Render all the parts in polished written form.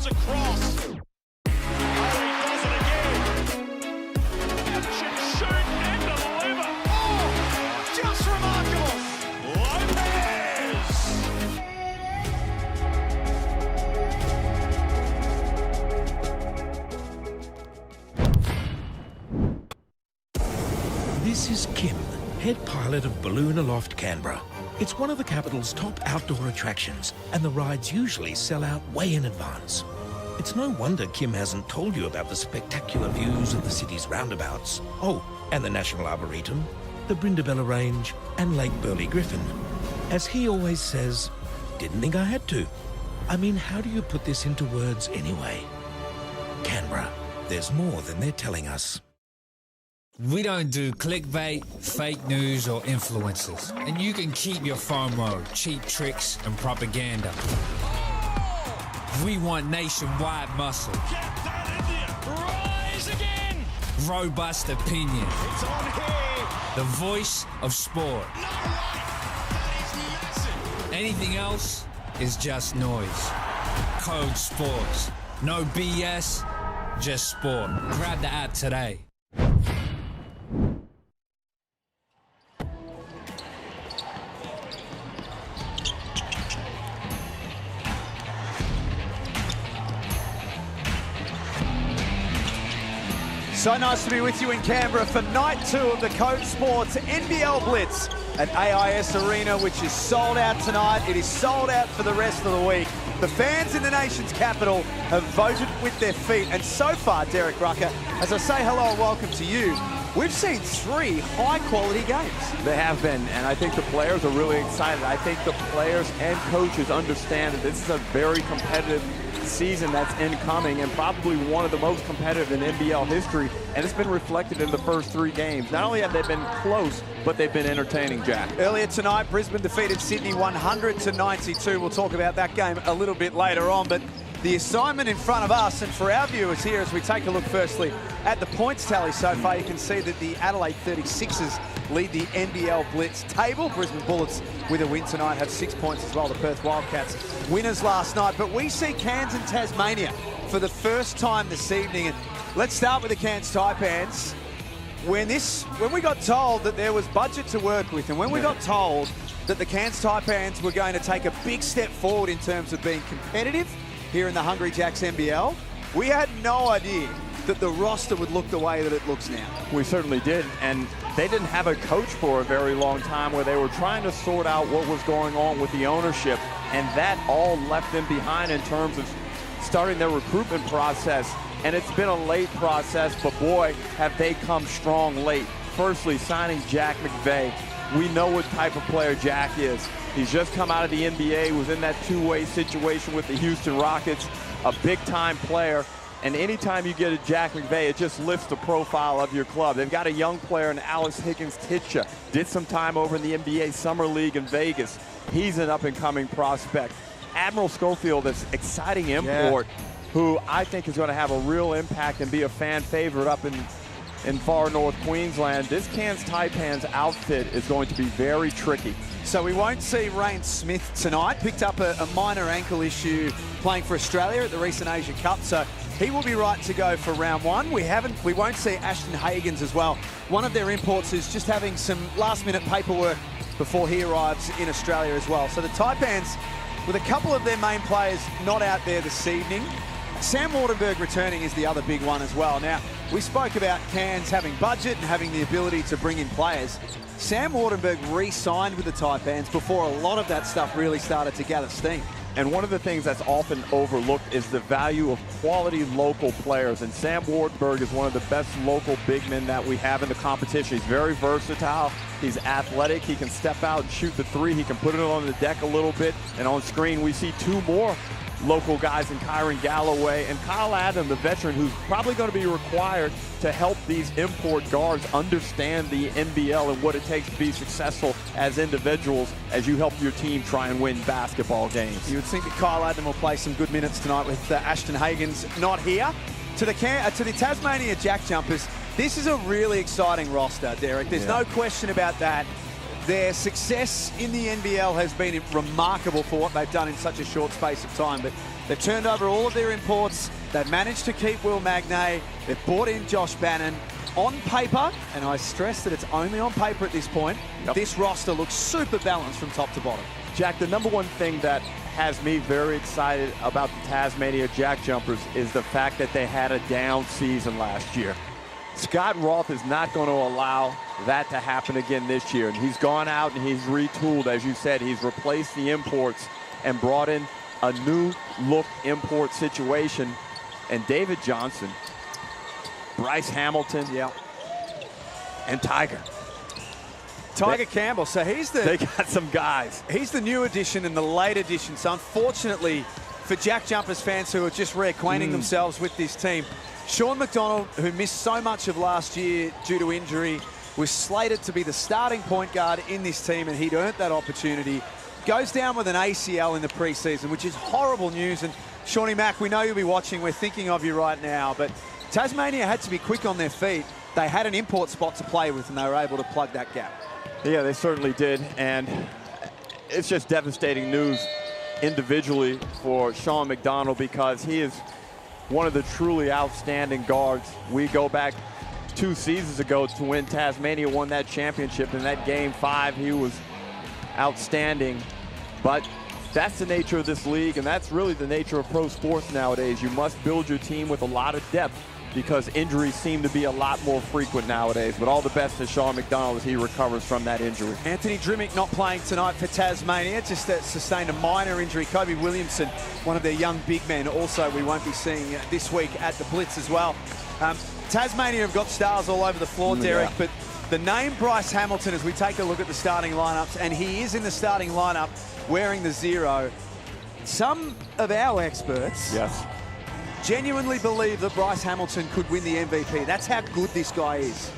comes across. Oh, he does it again. Should shoot and deliver. Oh, just remarkable. Lopez. This is Kim, head pilot of Balloon Aloft Canberra. It's one of the capital's top outdoor attractions, and the rides usually sell out way in advance. It's no wonder Kim hasn't told you about the spectacular views of the city's roundabouts. Oh, and the National Arboretum, the Brindabella Range, and Lake Burley Griffin. As he always says, didn't think I had to. I mean, how do you put this into words anyway? Canberra, there's more than they're telling us. We don't do clickbait, fake news, or influencers. And you can keep your FOMO, cheap tricks, and propaganda. We want nationwide muscle. Get that, India. Rise again. Robust opinion. It's on here. The voice of sport. No way. That is massive. Anything else is just noise. Code Sports. No BS, just sport. Grab the app today. So nice to be with you in Canberra for night 2 of the CODE Sports NBL Blitz at AIS Arena, which is sold out tonight. It is sold out for the rest of the week. The fans in the nation's capital have voted with their feet. And so far, Derek Rucker, as I say hello and welcome to you, we've seen 3 high-quality games. They have been, and I think the players are really excited. I think the players and coaches understand that this is a very competitive season that's incoming and probably one of the most competitive in NBL history, and it's been reflected in the first 3 games. Not only have they been close, but they've been entertaining, Jack. Earlier tonight, Brisbane defeated Sydney 100-92. We'll talk about that game a little bit later on, but the assignment in front of us and for our viewers here as we take a look firstly at the points tally so far, you can see that the Adelaide 36ers lead the NBL Blitz table. Brisbane Bullets with a win tonight have 6 points as well. The Perth Wildcats winners last night. But we see Cairns and Tasmania for the first time this evening. And let's start with the Cairns Taipans. When we got told that there was budget to work with, and when we got told that the Cairns Taipans were going to take a big step forward in terms of being competitive here in the Hungry Jacks NBL, we had no idea that the roster would look the way that it looks now. We certainly did, and they didn't have a coach for a very long time where they were trying to sort out what was going on with the ownership, and that all left them behind in terms of starting their recruitment process. And it's been a late process, but boy, have they come strong late. Firstly, signing Jack McVeigh. We know what type of player Jack is. He's just come out of the NBA, was in that two-way situation with the Houston Rockets, a big-time player. And anytime you get a Jack McVeigh, it just lifts the profile of your club. They've got a young player in Alice Higgins-Titcha. Did some time over in the NBA Summer League in Vegas. He's an up-and-coming prospect. Admiral Schofield, this exciting import, who I think is going to have a real impact and be a fan favorite up in far north Queensland. This Cairns Taipans outfit is going to be very tricky. So we won't see Rain Smith tonight. Picked up a minor ankle issue playing for Australia at the recent Asia Cup. So he will be right to go for round 1. We won't see Ashton Hagens as well. One of their imports is just having some last-minute paperwork before he arrives in Australia as well. So the Taipans, with a couple of their main players not out there this evening. Sam Wardenberg returning is the other big one as well. Now, we spoke about Cairns having budget and having the ability to bring in players. Sam Wardenberg re-signed with the Taipans before a lot of that stuff really started to gather steam. And one of the things that's often overlooked is the value of quality local players. And Sam Wardenberg is one of the best local big men that we have in the competition. He's very versatile. He's athletic. He can step out and shoot the 3. He can put it on the deck a little bit. And on screen, we see 2 more local guys in Kyron Galloway and Kyle Adam, the veteran, who's probably going to be required to help these import guards understand the NBL and what it takes to be successful as individuals as you help your team try and win basketball games. You would think that Kyle Adam will play some good minutes tonight with Ashton Hagens not here. To the Tasmania JackJumpers, this is a really exciting roster, Derek. There's no question about that. Their success in the NBL has been remarkable for what they've done in such a short space of time. But They've turned over all of their imports. They've managed to keep Will Magnay. They've brought in Josh Bannon. On paper, and I stress that it's only on paper at this point, this roster looks super balanced from top to bottom. Jack, the number one thing that has me very excited about the Tasmania JackJumpers is the fact that they had a down season last year. Scott Roth is not going to allow that to happen again this year. And he's gone out and he's retooled, as you said. He's replaced the imports and brought in a new look import situation. And David Johnson, Bryce Hamilton, and Tiger Campbell. So they got some guys. He's the new addition and the late addition. So unfortunately for JackJumpers fans who are just reacquainting themselves with this team, Sean McDonald, who missed so much of last year due to injury, was slated to be the starting point guard in this team, and he'd earned that opportunity. Goes down with an ACL in the preseason, which is horrible news. And Shawnee Mack, we know you'll be watching. We're thinking of you right now. But Tasmania had to be quick on their feet. They had an import spot to play with, and they were able to plug that gap. Yeah, they certainly did. And it's just devastating news individually for Sean McDonald, because he is one of the truly outstanding guards. We go back 2 seasons ago to when Tasmania won that championship. In that game 5, he was outstanding. But that's the nature of this league, and that's really the nature of pro sports nowadays. You must build your team with a lot of depth, because injuries seem to be a lot more frequent nowadays. But all the best to Sean McDonald as he recovers from that injury. Anthony Drimmick not playing tonight for Tasmania, just sustained a minor injury. Kobe Williamson, one of their young big men, also we won't be seeing this week at the Blitz as well. Tasmania have got stars all over the floor, Derek, but the name Bryce Hamilton, as we take a look at the starting lineups, and he is in the starting lineup wearing the 0. Some of our experts genuinely believe that Bryce Hamilton could win the MVP. That's how good this guy is.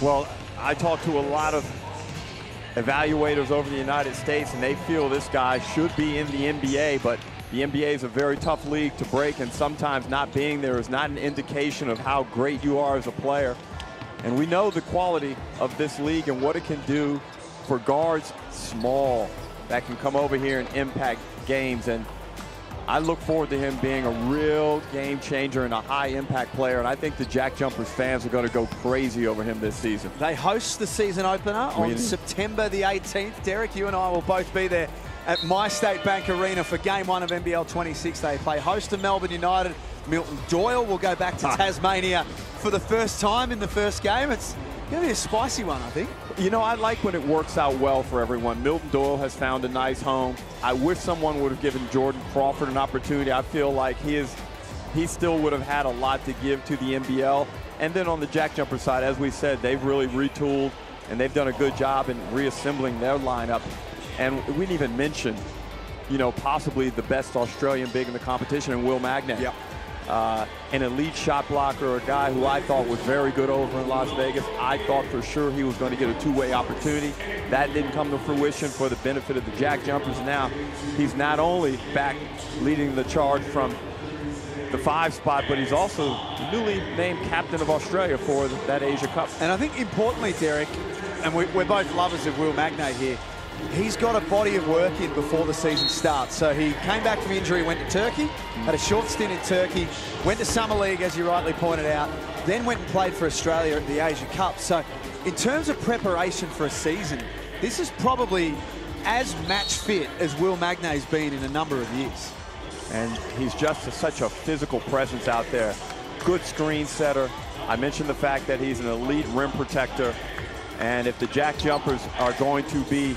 Well, I talked to a lot of evaluators over the United States, and they feel this guy should be in the NBA, but the NBA is a very tough league to break, and sometimes not being there is not an indication of how great you are as a player. And we know the quality of this league and what it can do for guards small that can come over here and impact games. And I look forward to him being a real game changer and a high impact player. And I think the JackJumpers fans are going to go crazy over him this season. They host the season opener on September the 18th. Derek, you and I will both be there at My State Bank Arena for Game 1 of NBL26. They play host to Melbourne United. Milton Doyle will go back to Tasmania for the first time in the first game. It's going to be a spicy one, I think. You know, I like when it works out well for everyone. Milton Doyle has found a nice home. I wish someone would have given Jordan Crawford an opportunity. I feel like he still would have had a lot to give to the NBL. And then on the JackJumper side, as we said, they've really retooled, and they've done a good job in reassembling their lineup. And we didn't even mention, you know, possibly the best Australian big in the competition, in Will Magnay. An elite shot blocker, a guy who I thought was very good over in Las Vegas. I thought for sure he was going to get a two-way opportunity. That didn't come to fruition for the benefit of the JackJumpers. Now he's not only back leading the charge from the 5 spot, but he's also the newly named captain of Australia for that Asia Cup. And I think importantly, Derek, and we're both lovers of Will Magnay here, he's got a body of work in before the season starts. So he came back from injury, went to Turkey, had a short stint in Turkey, went to Summer League, as you rightly pointed out, then went and played for Australia at the Asia Cup. So in terms of preparation for a season, this is probably as match fit as Will Magnay's been in a number of years. And he's just such a physical presence out there. Good screen setter. I mentioned the fact that he's an elite rim protector. And if the JackJumpers are going to be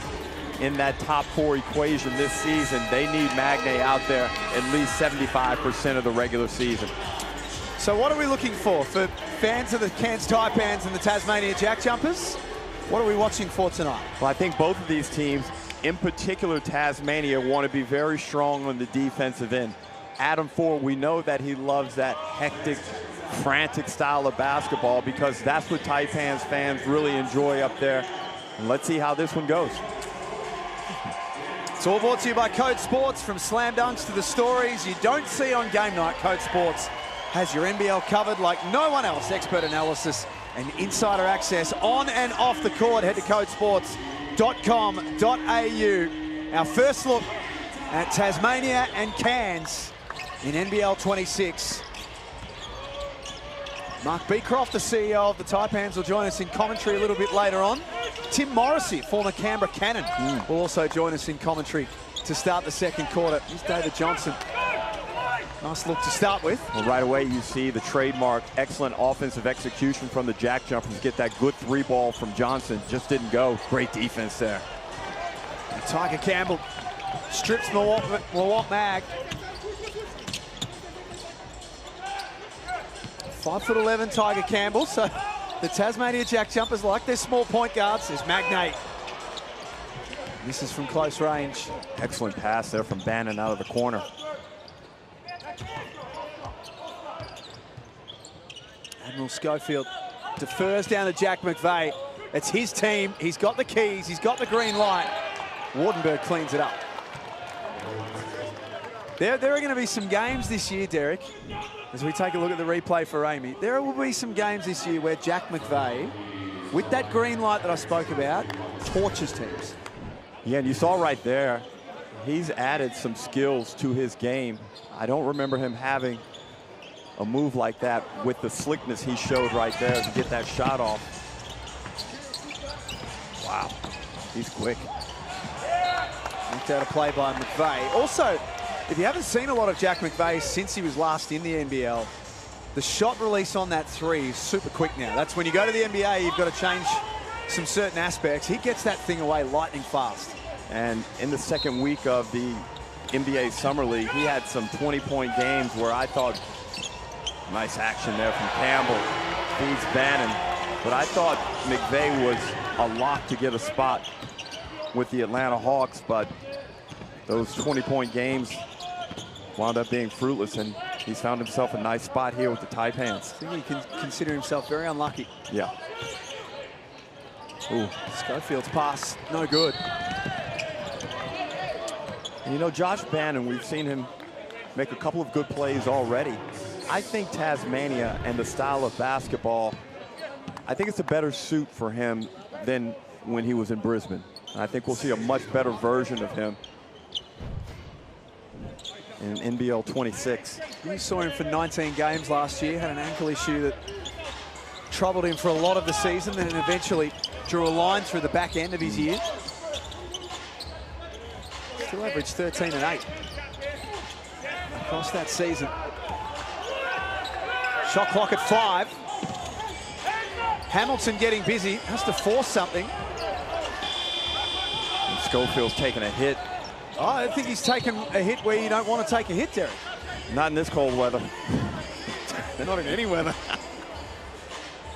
in that top 4 equation this season, they need Magnay out there at least 75% of the regular season. So what are we looking for fans of the Cairns Taipans and the Tasmania JackJumpers? What are we watching for tonight? Well, I think both of these teams, in particular Tasmania, want to be very strong on the defensive end. Adam Ford, we know that he loves that hectic, frantic style of basketball, because that's what Taipans fans really enjoy up there. And let's see how this one goes. It's all brought to you by Code Sports. From slam dunks to the stories you don't see on game night, Code Sports has your NBL covered like no one else. Expert analysis and insider access on and off the court. Head to codesports.com.au. Our first look at Tasmania and Cairns in NBL 26. Mark Beecroft, the CEO of the Taipans, will join us in commentary a little bit later on. Tim Morrissey, former Canberra Cannon, will also join us in commentary to start the second quarter. Here's David Johnson. Nice look to start with. Well, right away you see the trademark excellent offensive execution from the JackJumpers. Get that good three ball from Johnson. Just didn't go. Great defense there. And Tiger Campbell strips Milwaukee Mag. 5'11" Tiger Campbell. So the Tasmania JackJumpers like their small point guards. There's Magnate. This is from close range. Excellent pass there from Bannon out of the corner. Admiral Schofield defers down to Jack McVeigh. It's his team. He's got the keys. He's got the green light. Wardenberg cleans it up. There are going to be some games this year, Derek, as we take a look at the replay for Amy. There will be some games this year where Jack McVeigh, with that green light that I spoke about, tortures teams. Yeah, and you saw right there, he's added some skills to his game. I don't remember him having a move like that with the slickness he showed right there to get that shot off. Wow, he's quick. Knocked out a play by McVeigh. Also, if you haven't seen a lot of Jack McVeigh since he was last in the NBL, the shot release on that three is super quick now. That's when you go to the NBA, you've got to change some certain aspects. He gets that thing away lightning fast. And in the second week of the NBA Summer League, he had some 20-point games where I thought, nice action there from Campbell, feeds Bannon. But I thought McVeigh was a lock to get a spot with the Atlanta Hawks, but those 20-point games wound up being fruitless, and he's found himself a nice spot here with the Taipans. I think he can consider himself very unlucky. Yeah. Ooh, Schofield's pass, no good. And you know, Josh Bannon, we've seen him make a couple of good plays already. I think Tasmania and the style of basketball, I think it's a better suit for him than when he was in Brisbane. And I think we'll see a much better version of him in NBL 26. We saw him for 19 games last year, had an ankle issue that troubled him for a lot of the season, and eventually drew a line through the back end of his year. Still averaged 13 and 8 across that season. Shot clock at 5. Hamilton getting busy, has to force something. And Schofield's taking a hit. Oh, I think he's taken a hit where you don't want to take a hit, Derek. Not in this cold weather. They're not in any weather.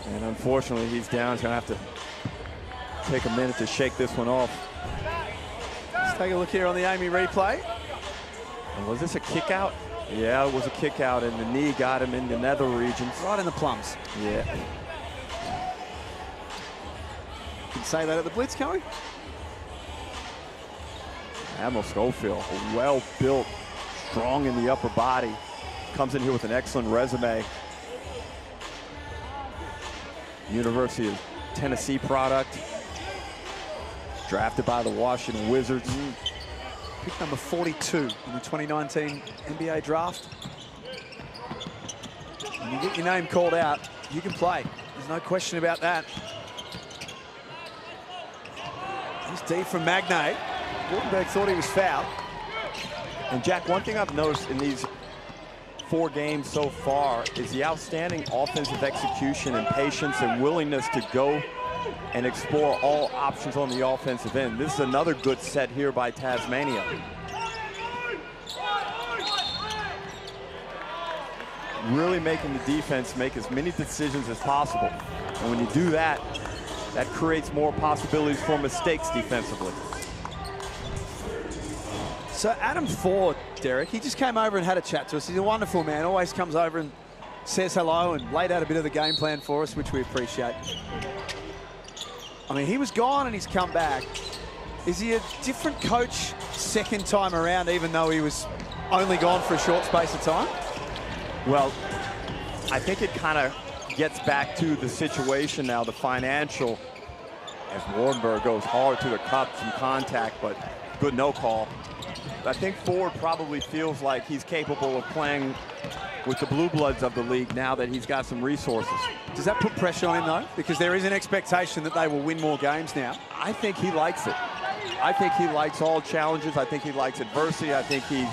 And unfortunately, he's down. He's going to have to take a minute to shake this one off. Let's take a look here on the Amy replay. And was this a kick out? Yeah, it was a kick out, and the knee got him in the nether regions. Right in the plums. Yeah. Can say that at the Blitz, can we? Admiral Schofield, well-built, strong in the upper body. Comes in here with an excellent resume. University of Tennessee product. Drafted by the Washington Wizards. Pick number 42 in the 2019 NBA draft. When you get your name called out, you can play. There's no question about that. He's deep from Magnate. Wardenberg thought he was fouled. And Jack, one thing I've noticed in these 4 games so far is the outstanding offensive execution and patience and willingness to go and explore all options on the offensive end. This is another good set here by Tasmania. Really making the defense make as many decisions as possible. And when you do that, that creates more possibilities for mistakes defensively. So Adam Ford, Derek, he just came over and had a chat to us. He's a wonderful man, always comes over and says hello and laid out a bit of the game plan for us, which we appreciate. I mean, he was gone and he's come back. Is he a different coach second time around, even though he was only gone for a short space of time? Well, I think it kind of gets back to the situation now, the financial, as Wardenberg goes hard to the cup, some contact, but good no call. I think Ford probably feels like he's capable of playing with the blue bloods of the league now that he's got some resources. Does that put pressure on him, though? Because there is an expectation that they will win more games now. I think he likes it. I think he likes all challenges. I think he likes adversity. I think he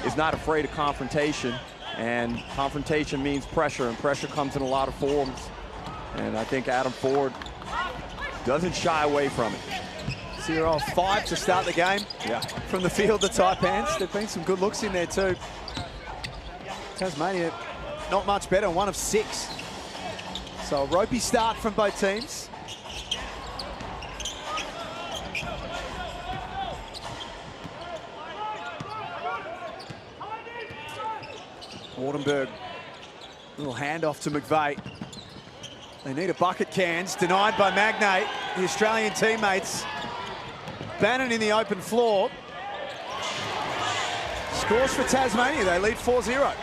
is not afraid of confrontation. And confrontation means pressure, and pressure comes in a lot of forms. And I think Adam Ford doesn't shy away from it. 0-5 to start the game. Yeah. From the field, the Taipans. There've been some good looks in there too. Tasmania, not much better, 1 of 6. So a ropey start from both teams. Wardenberg, little handoff to McVeigh. They need a bucket, Cairns, denied by Magnay, the Australian teammates. Bannon in the open floor. Scores for Tasmania, they lead 4-0.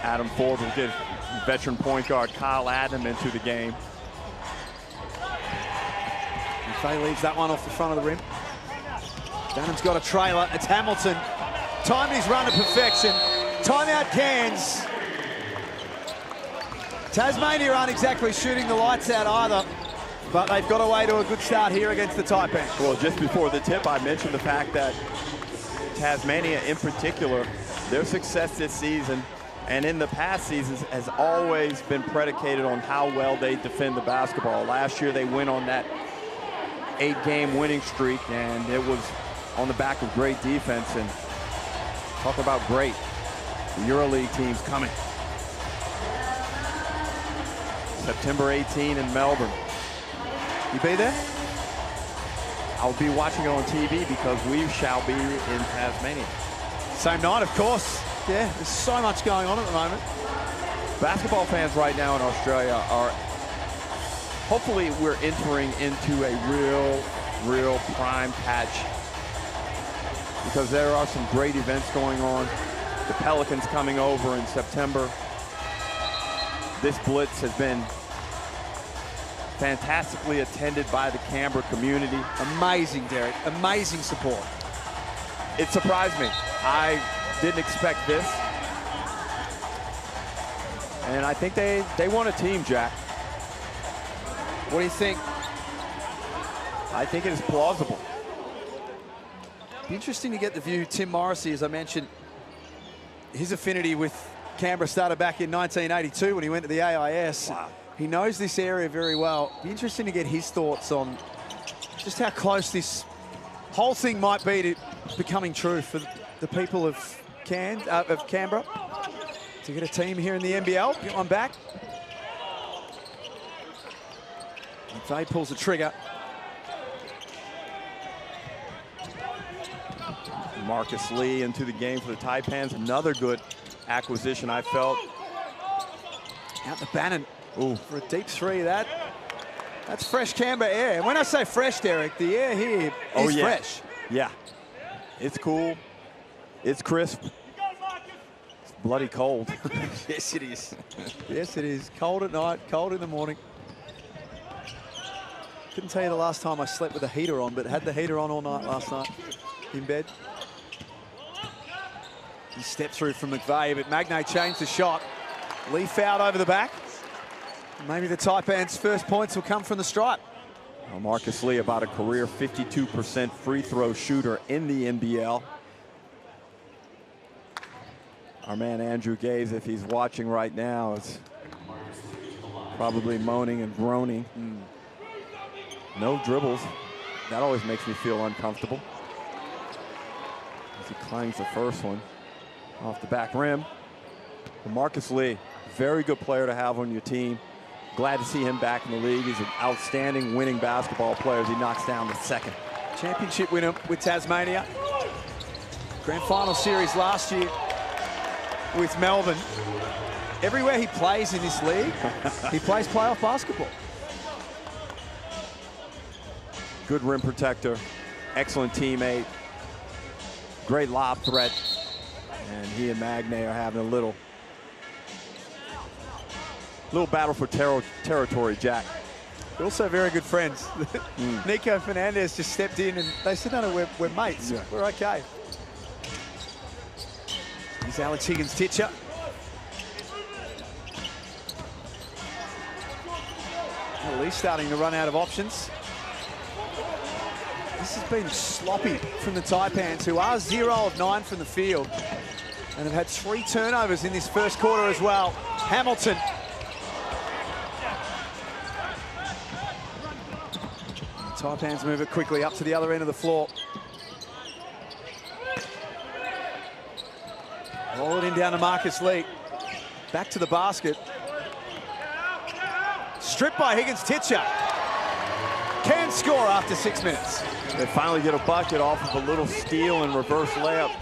Adam Ford will get veteran point guard Kyle Adam into the game. McVeigh leaves that one off the front of the rim. Bannon's got a trailer, it's Hamilton. Timed his run to perfection. Timeout Cairns. Tasmania aren't exactly shooting the lights out either, but they've got away to a good start here against the Taipans. Well, just before the tip, I mentioned the fact that Tasmania in particular, their success this season and in the past seasons has always been predicated on how well they defend the basketball. Last year they went on that 8-game winning streak, and it was on the back of great defense. And talk about great. The EuroLeague team's coming. September 18 in Melbourne. You be there? I'll be watching it on TV because we shall be in Tasmania. Same night, of course. Yeah, there's so much going on at the moment. Basketball fans right now in Australia are, hopefully we're entering into a real prime patch, because there are some great events going on. The Pelicans coming over in September. This Blitz has been fantastically attended by the Canberra community. Amazing, Derek. Amazing support. It surprised me. I didn't expect this. And I think they want a team, Jack. What do you think? I think it is plausible. Be interesting to get the view. Tim Morrissey, as I mentioned, his affinity with Canberra started back in 1982 when he went to the AIS. Wow. He knows this area very well. Be interesting to get his thoughts on just how close this whole thing might be to becoming true for the people of Canberra. To get a team here in the NBL, get one back. McVeigh pulls the trigger. Marcus Lee into the game for the Taipans. Another good acquisition, I felt. Out to Bannon. Ooh, for a deep three. That's fresh Canberra air. And when I say fresh, Derek, the air here is fresh. Yeah, it's cool. It's crisp. It's bloody cold. Yes, it is. Yes, it is. Cold at night, cold in the morning. Couldn't tell you the last time I slept with a heater on, but had the heater on all night last night in bed. He stepped through from McVeigh, but Magnay changed the shot. Lee fouled over the back. Maybe the Taipans' first points will come from the stripe. Well, Marcus Lee, about a career 52% free throw shooter in the NBL. Our man Andrew Gaze, if he's watching right now, is probably moaning and groaning. No dribbles. That always makes me feel uncomfortable. As he climbs the first one off the back rim. But Marcus Lee, very good player to have on your team. Glad to see him back in the league. He's an outstanding winning basketball player as he knocks down the second. Championship winner with Tasmania. Grand final series last year with Melbourne. Everywhere he plays in this league, he plays playoff basketball. Good rim protector, excellent teammate, great lob threat, and he and Magnay are having a little battle for territory, Jack. They're also very good friends. Nico Fernandez just stepped in and they said, no, we're mates. Yeah. We're okay. Here's Alex Higgins-Titcher. At least starting to run out of options. This has been sloppy from the Taipans, who are 0 of 9 from the field and have had 3 turnovers in this first quarter as well. Hamilton. The Taipans move it quickly up to the other end of the floor. Roll it in down to Marcus Lee. Back to the basket. Stripped by Higgins-Titcher. Can score after 6 minutes. They finally get a bucket off of a little steal and reverse layup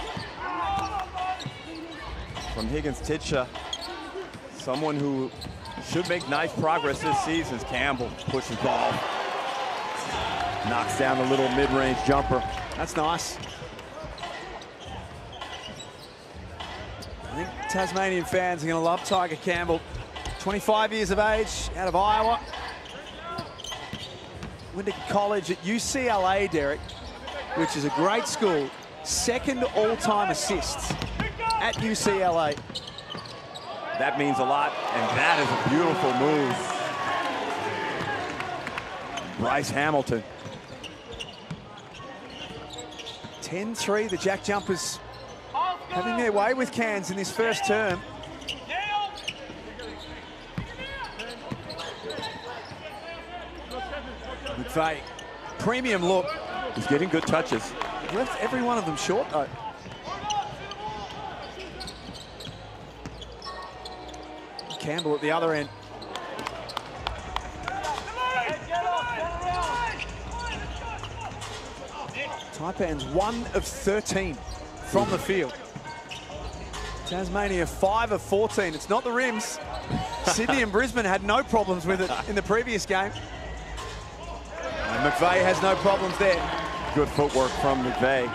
from Higgins-Titcher. Someone who should make nice progress this season is Campbell. Pushes ball. Knocks down a little mid-range jumper. That's nice. I think Tasmanian fans are going to love Tiger Campbell. 25 years of age, out of Iowa. Went to college at UCLA, Derek, which is a great school. 2nd all-time assists at UCLA. That means a lot, and that is a beautiful move. Bryce Hamilton. 10-3, the JackJumpers having their way with Cairns in this first term. McVeigh, premium look. He's getting good touches. Left every one of them short, though. Campbell at the other end. Taipans 1 of 13 from the field. Tasmania 5 of 14. It's not the rims. Sydney and Brisbane had no problems with it in the previous game. And McVeigh has no problems there. Good footwork from McVeigh.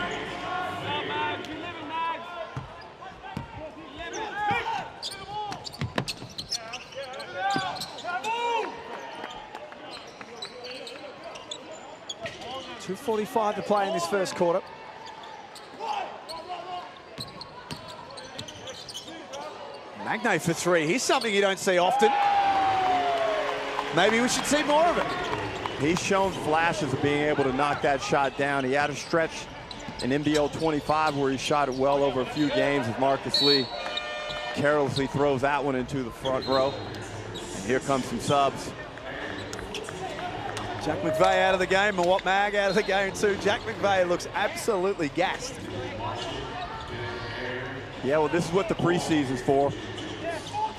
.245 to play in this first quarter. Magnay for 3. Here's something you don't see often. Maybe we should see more of it. He's shown flashes of being able to knock that shot down. He had a stretch in NBL 25 where he shot it well over a few games as Marcus Lee carelessly throws that one into the front row. And here comes some subs. Jack McVeigh out of the game, Mawot Mag out of the game too. Jack McVeigh looks absolutely gassed. Yeah, well, this is what the preseason's for.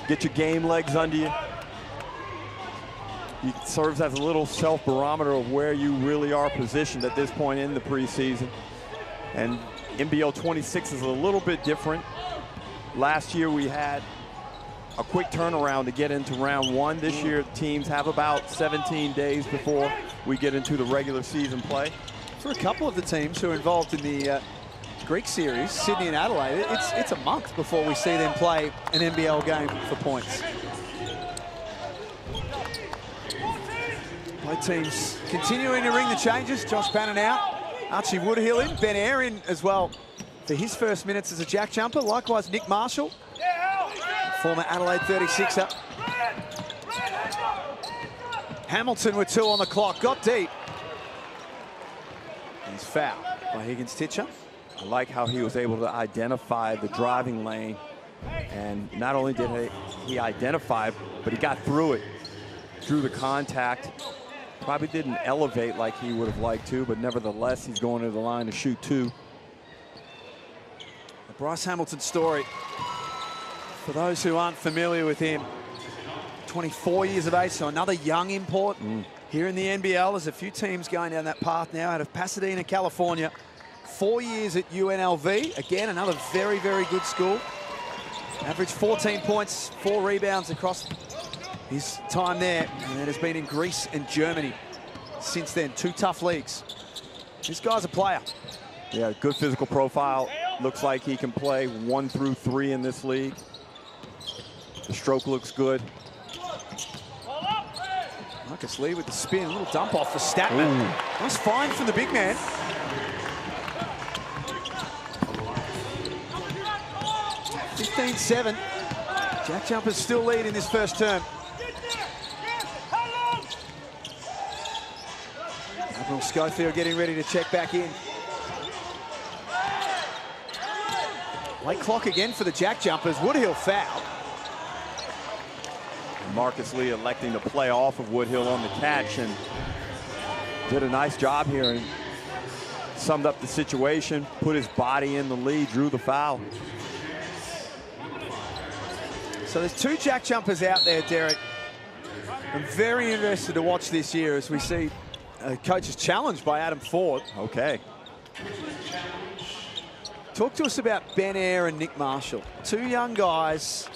Get your game legs under you. It serves as a little self-barometer of where you really are positioned at this point in the preseason. And NBL 26 is a little bit different. Last year we had a quick turnaround to get into round 1. This year teams have about 17 days before we get into the regular season play. For a couple of the teams who are involved in the Greek series, Sydney and Adelaide, it's a month before we see them play an NBL game for points. Both teams continuing to ring the changes. Josh Bannon out, Archie Woodhill in, Ben Eyre in as well for his first minutes as a JackJumper. Likewise, Nick Marshall, former Adelaide 36er. Hamilton with 2 on the clock, got deep. He's fouled by Higgins-Titcher. I like how he was able to identify the driving lane. And not only did he identify, but he got through it, through the contact. Probably didn't elevate like he would have liked to, but nevertheless, he's going to the line to shoot 2. The Bryce Hamilton story, for those who aren't familiar with him, 24 years of age, so another young import here in the NBL. There's a few teams going down that path now out of Pasadena, California. 4 years at UNLV. Again, another very, very good school. Averaged 14 points, 4 rebounds across his time there, and then has been in Greece and Germany since then. 2 tough leagues. This guy's a player. Yeah, good physical profile. Looks like he can play 1 through 3 in this league. The stroke looks good. Marcus Lee with the spin, a little dump off for Statman. Ooh. Nice find from the big man. (15-7). JackJumpers still lead in this first term. Admiral Schofield getting ready to check back in. Late clock again for the JackJumpers. Woodhill foul. Marcus Lee electing to play off of Woodhill on the catch and did a nice job here and summed up the situation, put his body in the lead, drew the foul. So there's two JackJumpers out there, Derek. I'm very interested to watch this year as we see a coach's challenge by Adam Ford. Okay. Talk to us about Ben Eyre and Nick Marshall. Two young guys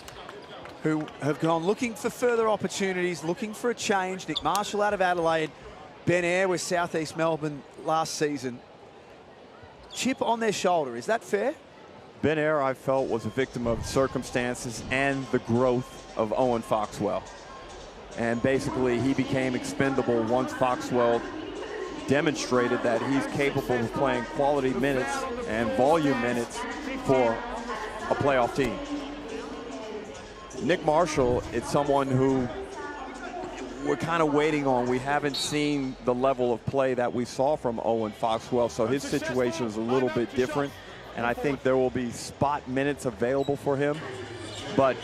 who have gone looking for further opportunities, looking for a change. Nick Marshall out of Adelaide, Ben Eyre with South East Melbourne last season. Chip on their shoulder, is that fair? Ben Eyre, I felt, was a victim of circumstances and the growth of Owen Foxwell. And basically, he became expendable once Foxwell demonstrated that he's capable of playing quality minutes and volume minutes for a playoff team. Nick Marshall, it's someone who we're kind of waiting on. We haven't seen the level of play that we saw from Owen Foxwell, so his situation is a little bit different. And I think there will be spot minutes available for him. But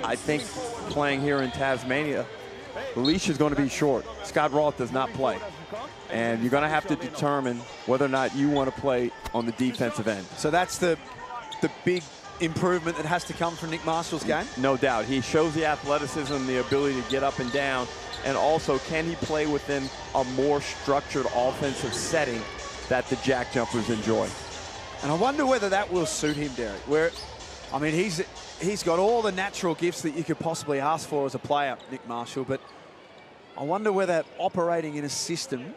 I think playing here in Tasmania, the leash is going to be short. Scott Roth does not play. And you're going to have to determine whether or not you want to play on the defensive end. So that's the big improvement that has to come from Nick Marshall's game? No doubt. He shows the athleticism, the ability to get up and down. And also, can he play within a more structured offensive setting that the JackJumpers enjoy? And I wonder whether that will suit him, Derek. Where, I mean, he's got all the natural gifts that you could possibly ask for as a player, Nick Marshall, but I wonder whether operating in a system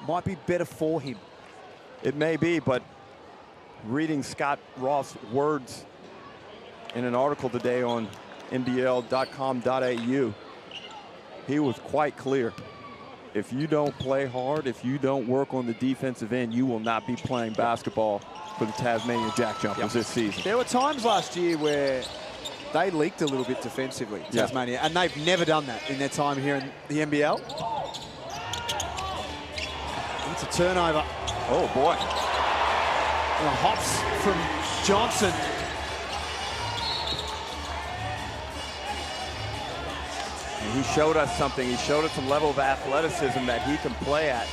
might be better for him. It may be, but reading Scott Roth's words in an article today on NBL.com.au, he was quite clear. If you don't play hard, if you don't work on the defensive end, you will not be playing basketball for the Tasmania JackJumpers this season. There were times last year where they leaked a little bit defensively, Tasmania, and they've never done that in their time here in the NBL. It's a turnover. Oh, boy. And a hops from Johnson. And he showed us something. He showed us some level of athleticism that he can play at.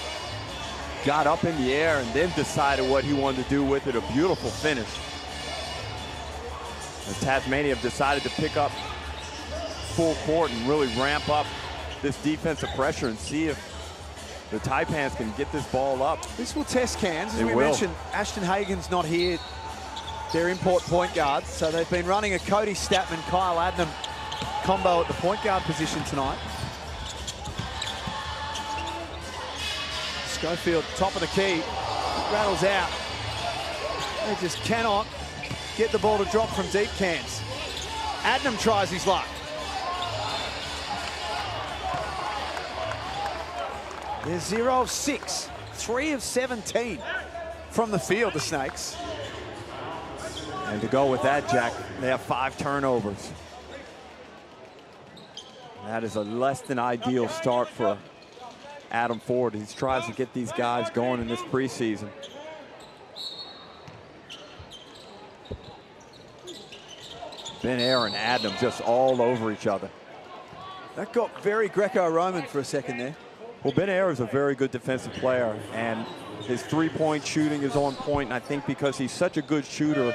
Got up in the air and then decided what he wanted to do with it. A beautiful finish. The Tasmania have decided to pick up full court and really ramp up this defensive pressure and see if the Taipans can get this ball up. This will test Cairns. As we mentioned, Ashton Hagen's not here. Their import point guard. So they've been running a Cody Statman, Kyle Adnam combo at the point guard position tonight. Schofield, top of the key, rattles out. They just cannot get the ball to drop from deep, Cairns. Adnam tries his luck. They're 0 of 6, 3 of 17 from the field, the Snakes. And to go with that, Jack, they have 5 turnovers. That is a less than ideal start for Adam Ford. He tries to get these guys going in this preseason. Ben Eyre and Adam just all over each other. That got very Greco-Roman for a second there. Well, Ben Eyre is a very good defensive player, and his three-point shooting is on point. And I think because he's such a good shooter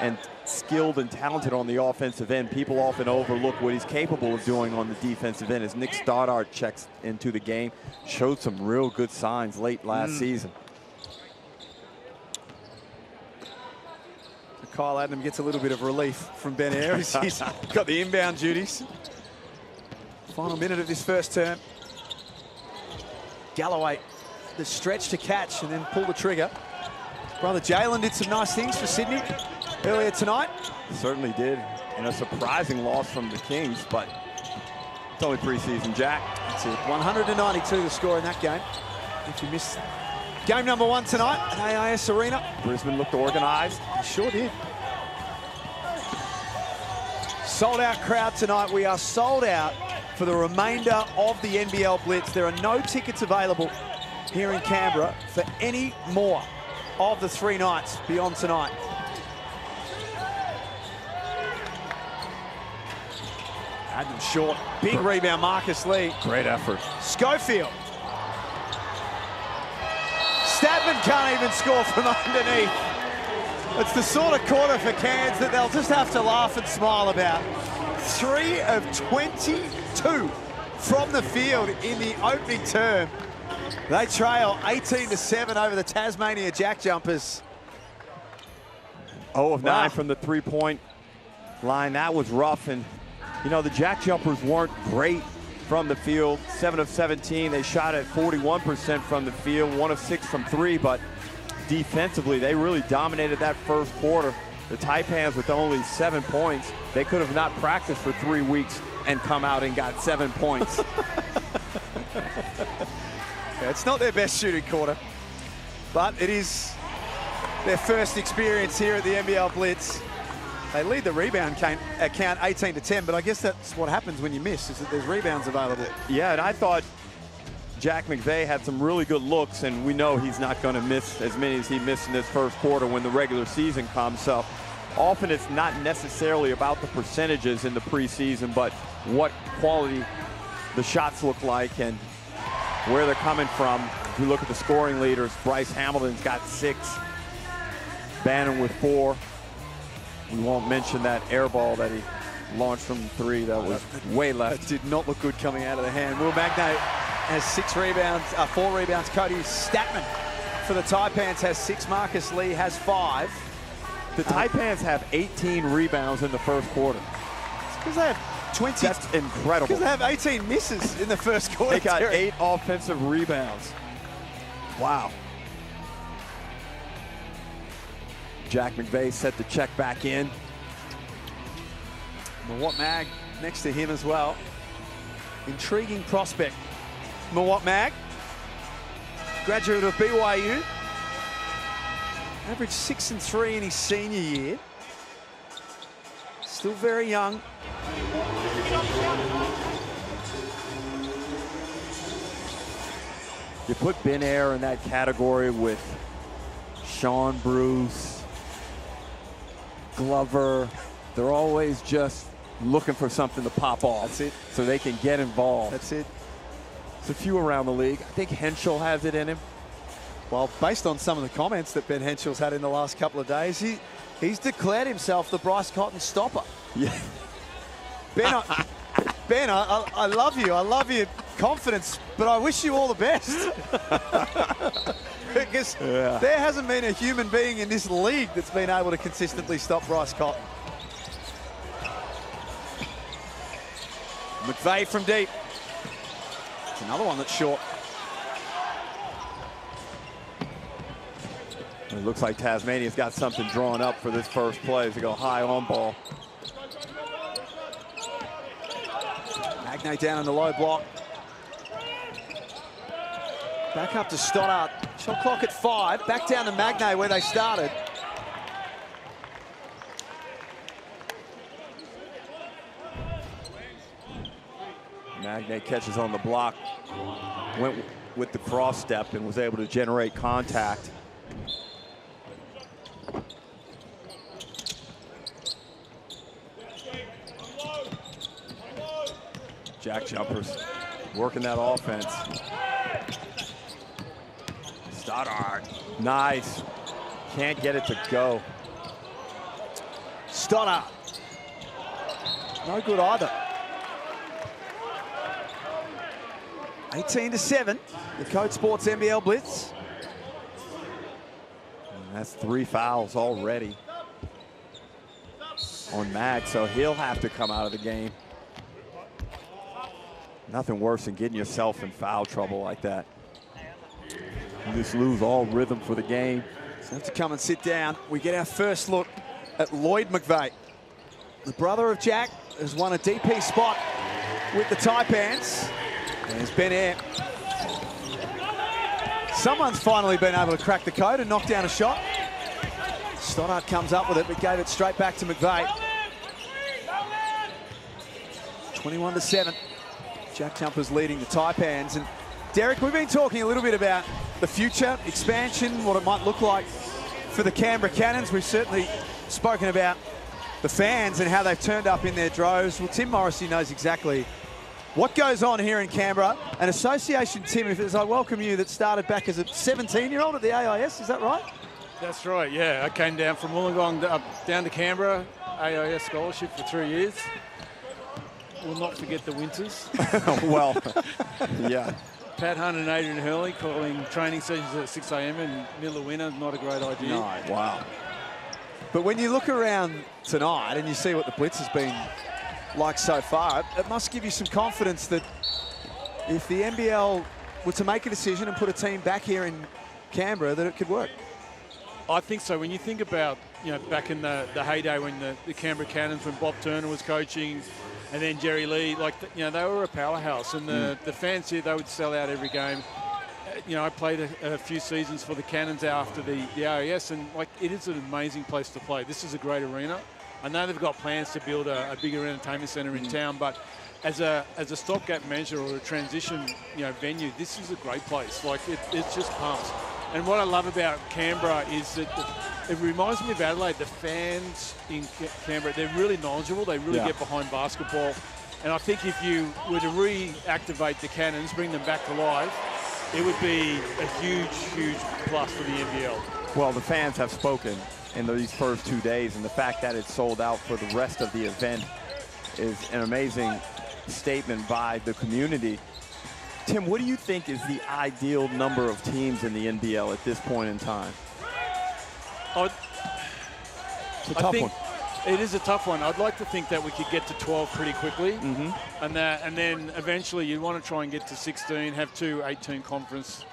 and skilled and talented on the offensive end, people often overlook what he's capable of doing on the defensive end. As Nick Stoddard checks into the game, showed some real good signs late last season. So Kyle Adnam gets a little bit of relief from Ben Eyre as he's got the inbound duties. Final minute of this first term. Galloway, the stretch to catch and then pull the trigger. Brother Jalen did some nice things for Sydney earlier tonight. Certainly did. And a surprising loss from the Kings, but it's only preseason, Jack. That's it. 100-92 the score in that game. If you missed game number 1 tonight at AIS Arena. Brisbane looked organized. Sure did. Sold out crowd tonight. We are sold out for the remainder of the NBL Blitz. There are no tickets available here in Canberra for any more of the 3 nights beyond tonight. Had them short. Big rebound, Marcus Lee. Great effort. Schofield. Statman can't even score from underneath. It's the sort of quarter for Cairns that they'll just have to laugh and smile about. 3 of 22 from the field in the opening term. They trail 18-7 over the Tasmania JackJumpers. 0 of 9 Wow. from the three-point line. That was rough. And, you know, the JackJumpers weren't great from the field. 7 of 17. They shot at 41% from the field. 1 of 6 from 3. But defensively, they really dominated that first quarter. The Taipans with only 7 points. They could have not practiced for 3 weeks and come out and got 7 points. Yeah, it's not their best shooting quarter, but it is their first experience here at the NBL Blitz. They lead the rebound count 18-10, but I guess that's what happens when you miss, is that there's rebounds available. Yeah, and I thought Jack McVeigh had some really good looks, and we know he's not going to miss as many as he missed in this first quarter when the regular season comes. So often it's not necessarily about the percentages in the preseason, but what quality the shots look like and where they're coming from. If you look at the scoring leaders, Bryce Hamilton's got 6, Bannon with 4. We won't mention that air ball that he launched from 3 that was way left. That did not look good coming out of the hand. Will Magnay has 6 rebounds, 4 rebounds. Cody Statman for the Taipans has 6. Marcus Lee has 5. The Taipans have 18 rebounds in the first quarter. It's because they have 20. That's incredible. Because they have 18 misses in the first quarter. They got Terry. 8 offensive rebounds. Wow. Jack McVeigh set the check back in. Mawat Mag next to him as well. Intriguing prospect. Mawat Mag, graduate of BYU. Averaged 6 and 3 in his senior year. Still very young. You put Ben Air in that category with Sean Bruce, Glover. They're always just looking for something to pop off. That's it. So they can get involved. That's it. There's a few around the league. I think Henschel has it in him. Well, based on some of the comments that Ben Henschel's had in the last couple of days, he's declared himself the Bryce Cotton stopper. Yeah. Ben, I love you. I love your confidence, but I wish you all the best. Because there hasn't been a human being in this league that's been able to consistently stop Bryce Cotton. McVeigh from deep. It's another one that's short. It looks like Tasmania's got something drawn up for this first play as they go high on ball. Magnay down in the low block. Back up to Stoddart. Shot clock at 5. Back down to Magnay where they started. Magnay catches on the block, went with the cross step and was able to generate contact. JackJumpers working that offense. Stoddart, nice. Can't get it to go. Stoddart. No good either. 18-7, the CODE Sports NBL Blitz. And that's 3 fouls already on Mag, so he'll have to come out of the game. Nothing worse than getting yourself in foul trouble like that. You just lose all rhythm for the game. So have to come and sit down. We get our first look at Lloyd McVeigh. The brother of Jack has won a DP spot with the Taipans. There's Ben Air. Someone's finally been able to crack the code and knock down a shot. Stoddart comes up with it, but gave it straight back to McVeigh. 21-7. JackJumpers leading the Taipans. And Derek, we've been talking a little bit about the future, expansion, what it might look like for the Canberra Cannons. We've certainly spoken about the fans and how they've turned up in their droves. Well, Tim Morrissey knows exactly what goes on here in Canberra. An association, Tim, as I welcome you, that started back as a 17-year-old at the AIS, is that right? That's right, yeah. I came down from Wollongong down to Canberra, AIS scholarship for 3 years. We'll not forget the winters. Well, yeah. Pat Hunt and Adrian Hurley calling training sessions at 6 a.m. in middle of winter, not a great idea. No, wow. But when you look around tonight and you see what the Blitz has been like so far, it must give you some confidence that if the NBL were to make a decision and put a team back here in Canberra, that it could work. I think so. When you think about, back in the heyday when the Canberra Cannons, when Bob Turner was coaching, and then Jerry Lee, they were a powerhouse, and the fans here, they would sell out every game. I played a few seasons for the Cannons after the AIS, and it is an amazing place to play. This is a great arena. I know they've got plans to build a bigger entertainment centre in town, but as a stopgap measure or a transition venue, this is a great place. It just pumps. And what I love about Canberra is that it reminds me of Adelaide. The fans in Canberra, they're really knowledgeable. They really get behind basketball. And I think if you were to reactivate the Cannons, bring them back to life, it would be a huge, huge plus for the NBL. Well, the fans have spoken in these first 2 days, and the fact that it's sold out for the rest of the event is an amazing statement by the community. Tim, what do you think is the ideal number of teams in the NBL at this point in time? It's a tough one. It is a tough one. I'd like to think that we could get to 12 pretty quickly, and then eventually you want to try and get to 16, have 2 8-team conferences,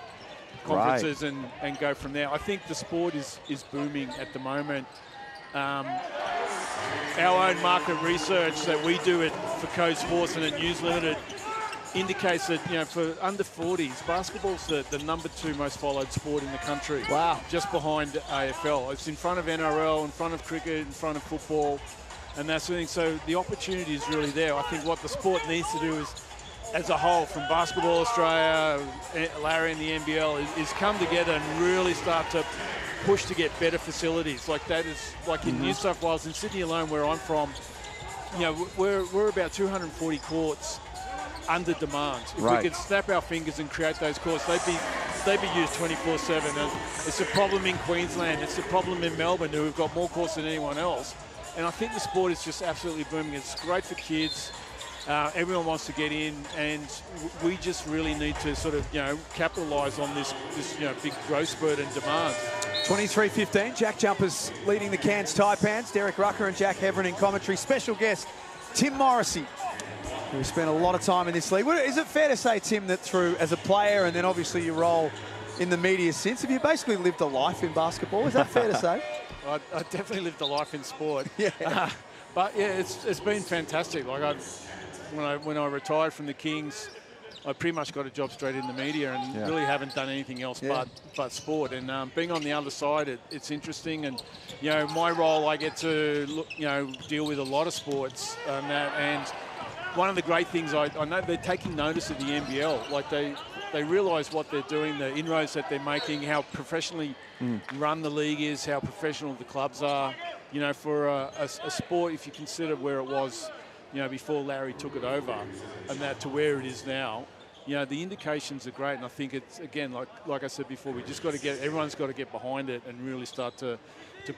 and go from there. I think the sport is booming at the moment. Our own market research that we do for CODE Sports and at News Limited indicates that, for under 40s, basketball's the #2 most followed sport in the country. Wow. Just behind AFL. It's in front of NRL, in front of cricket, in front of football, and that sort of thing. So the opportunity is really there. I think what the sport needs to do is, as a whole, from Basketball Australia, Larry and the NBL, is come together and really start to push to get better facilities. That is, in New South Wales, in Sydney alone, where I'm from, we're about 240 courts under demand. If we could snap our fingers and create those courts, they'd be used 24/7. And it's a problem in Queensland. It's a problem in Melbourne, who have got more courts than anyone else. And I think the sport is just absolutely booming. It's great for kids. Everyone wants to get in, and we just really need to sort of, capitalise on this big growth spurt and demand. 23-15, JackJumpers leading the Cairns Taipans. Derek Rucker and Jack Heverin in commentary. Special guest, Tim Morrissey, who spent a lot of time in this league. Is it fair to say, Tim, that through as a player and then obviously your role in the media since, have you basically lived a life in basketball? Is that fair to say? I definitely lived a life in sport. Yeah. But yeah, it's been fantastic. When I retired from the Kings, I pretty much got a job straight in the media and really haven't done anything else but sport. And being on the other side, it's interesting. And my role, I get to deal with a lot of sports and one of the great things I know, they're taking notice of the NBL. They realise what they're doing, the inroads that they're making, how professionally run the league is, how professional the clubs are. For a sport, if you consider where it was, before Larry took it over, and that to where it is now, the indications are great. And I think it's, again, like I said before, we just got to everyone's got to get behind it and really start to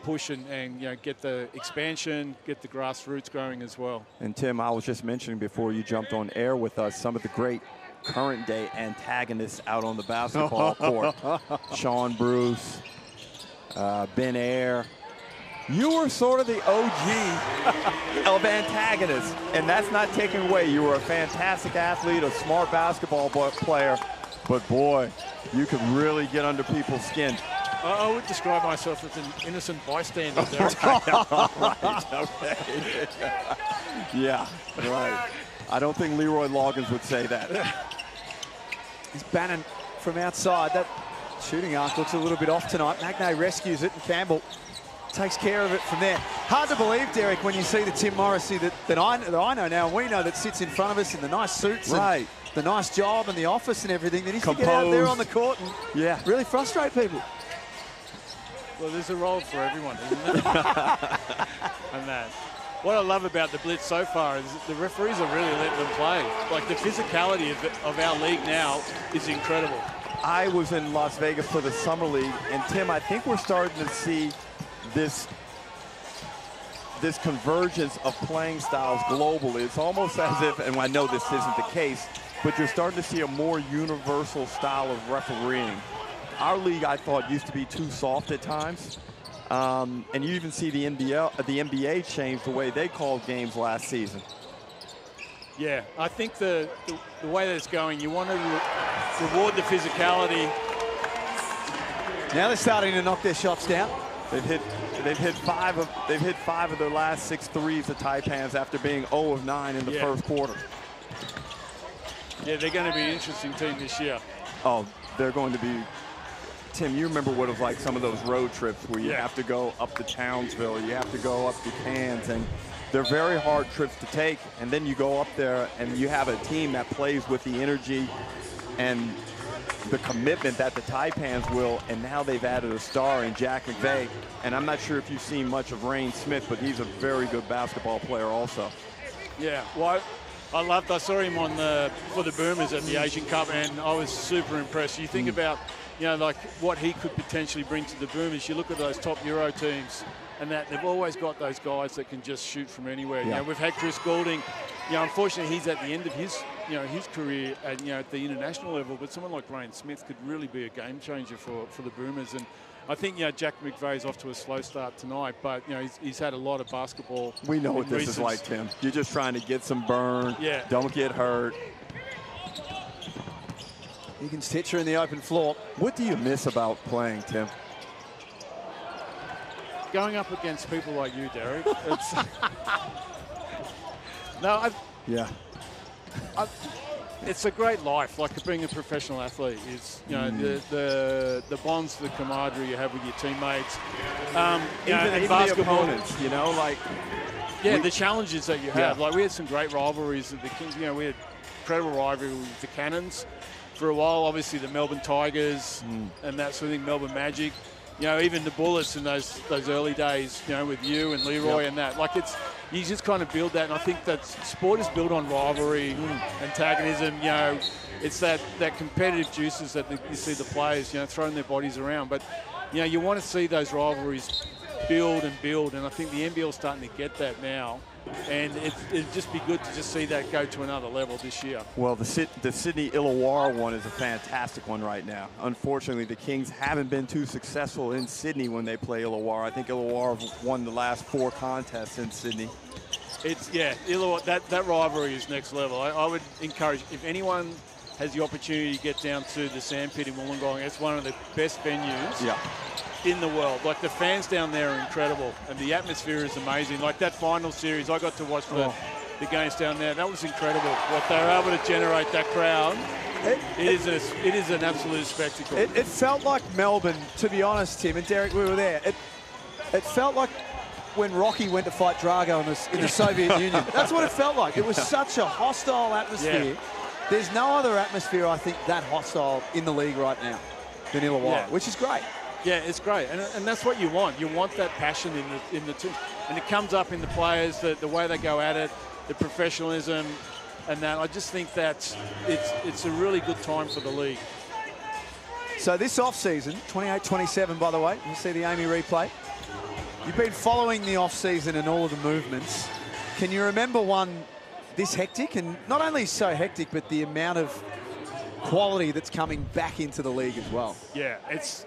push and get the expansion, get the grassroots growing as well. And Tim, I was just mentioning before you jumped on air with us some of the great current day antagonists out on the basketball court. Sean Bruce, Ben Air. You were sort of the OG of antagonists, and that's not taken away. You were a fantastic athlete, a smart basketball player, but boy, you could really get under people's skin. I would describe myself as an innocent bystander there. Right, okay. Yeah, right. I don't think Leroy Loggins would say that. Is Bannon from outside. That shooting arc looks a little bit off tonight. Magnay rescues it, and Campbell takes care of it from there. Hard to believe, Derek, when you see the Tim Morrissey that I know now, and we know, that sits in front of us in the nice suits, and the nice job and the office and everything, that he's to get out there on the court and really frustrate people. Well, there's a role for everyone, isn't there? And that. What I love about the Blitz so far is the referees are really letting them play. Like, the physicality of our league now is incredible. I was in Las Vegas for the Summer League, and Tim, I think we're starting to see this convergence of playing styles globally. It's almost as if, and I know this isn't the case, but you're starting to see a more universal style of refereeing. Our league, I thought, used to be too soft at times. And you even see the NBA change the way they called games last season. Yeah, I think the way that it's going, you want to reward the physicality. Now they're starting to knock their shots down. They've hit five of their last 6 threes, the Taipans, after being 0 of 9 in the first quarter. Yeah, they're going to be an interesting team this year. Oh, they're going to be. Tim, you remember what it was like, some of those road trips where you have to go up to Townsville, you have to go up to Cairns, and they're very hard trips to take. And then you go up there and you have a team that plays with the energy and the commitment that the Taipans will, and now they've added a star in Jack McVay. And I'm not sure if you've seen much of Rain Smith, but he's a very good basketball player also. Yeah, well, I saw him for the Boomers at the Asian Cup, and I was super impressed. You think about, you know, like what he could potentially bring to the Boomers. You look at those top Euro teams, and that they've always got those guys that can just shoot from anywhere. Yeah. You know, we've had Chris Goulding. You know, unfortunately, he's at the end of his career at, at the international level. But someone like Rain Smith could really be a game changer for the Boomers. And I think, Jack McVay's off to a slow start tonight, but he's had a lot of basketball. We know what this is like, Tim. You're just trying to get some burn. Yeah. Don't get hurt. You can stitch her in the open floor. What do you miss about playing, Tim? Going up against people like you, Derek. It's a great life. Like, being a professional athlete is, the bonds, the camaraderie you have with your teammates. Even basketball, the opponents, like. Yeah, the challenges that you have. Like, we had some great rivalries with the Kings. We had incredible rivalry with the Cannons for a while. Obviously, the Melbourne Tigers and that sort of thing, Melbourne Magic. Even the Bullets in those early days, with you and Leroy and that. Like, you just kind of build that, and I think that sport is built on rivalry, antagonism. It's that competitive juices that you see the players, throwing their bodies around. But, you want to see those rivalries build, and I think the NBL is starting to get that now. And it'd just be good to just see that go to another level this year. Well, the Sydney Illawarra one is a fantastic one right now. Unfortunately, the Kings haven't been too successful in Sydney when they play Illawarra. I think Illawarra won the last 4 contests in Sydney. Illawarra, that rivalry is next level. I would encourage, if anyone has the opportunity to get down to the Sandpit in Wollongong, it's one of the best venues in the world. Like, the fans down there are incredible, and the atmosphere is amazing. Like, that final series, I got to watch the games down there. That was incredible. What they were able to generate, that crowd. It is an absolute spectacle. It felt like Melbourne, to be honest, Tim, and Derek, we were there. It felt like when Rocky went to fight Drago in the Soviet Union. That's what it felt like. It was such a hostile atmosphere. There's no other atmosphere, I think, that hostile in the league right now than Illawarra, which is great. Yeah, it's great, and that's what you want. You want that passion in the team, and it comes up in the players, the way they go at it, the professionalism, and that. I just think that it's a really good time for the league. So this off-season, 28-27, by the way, you'll see the Amy replay. You've been following the off-season and all of the movements. Can you remember one this hectic, and not only so hectic, but the amount of quality that's coming back into the league as well? Yeah, it's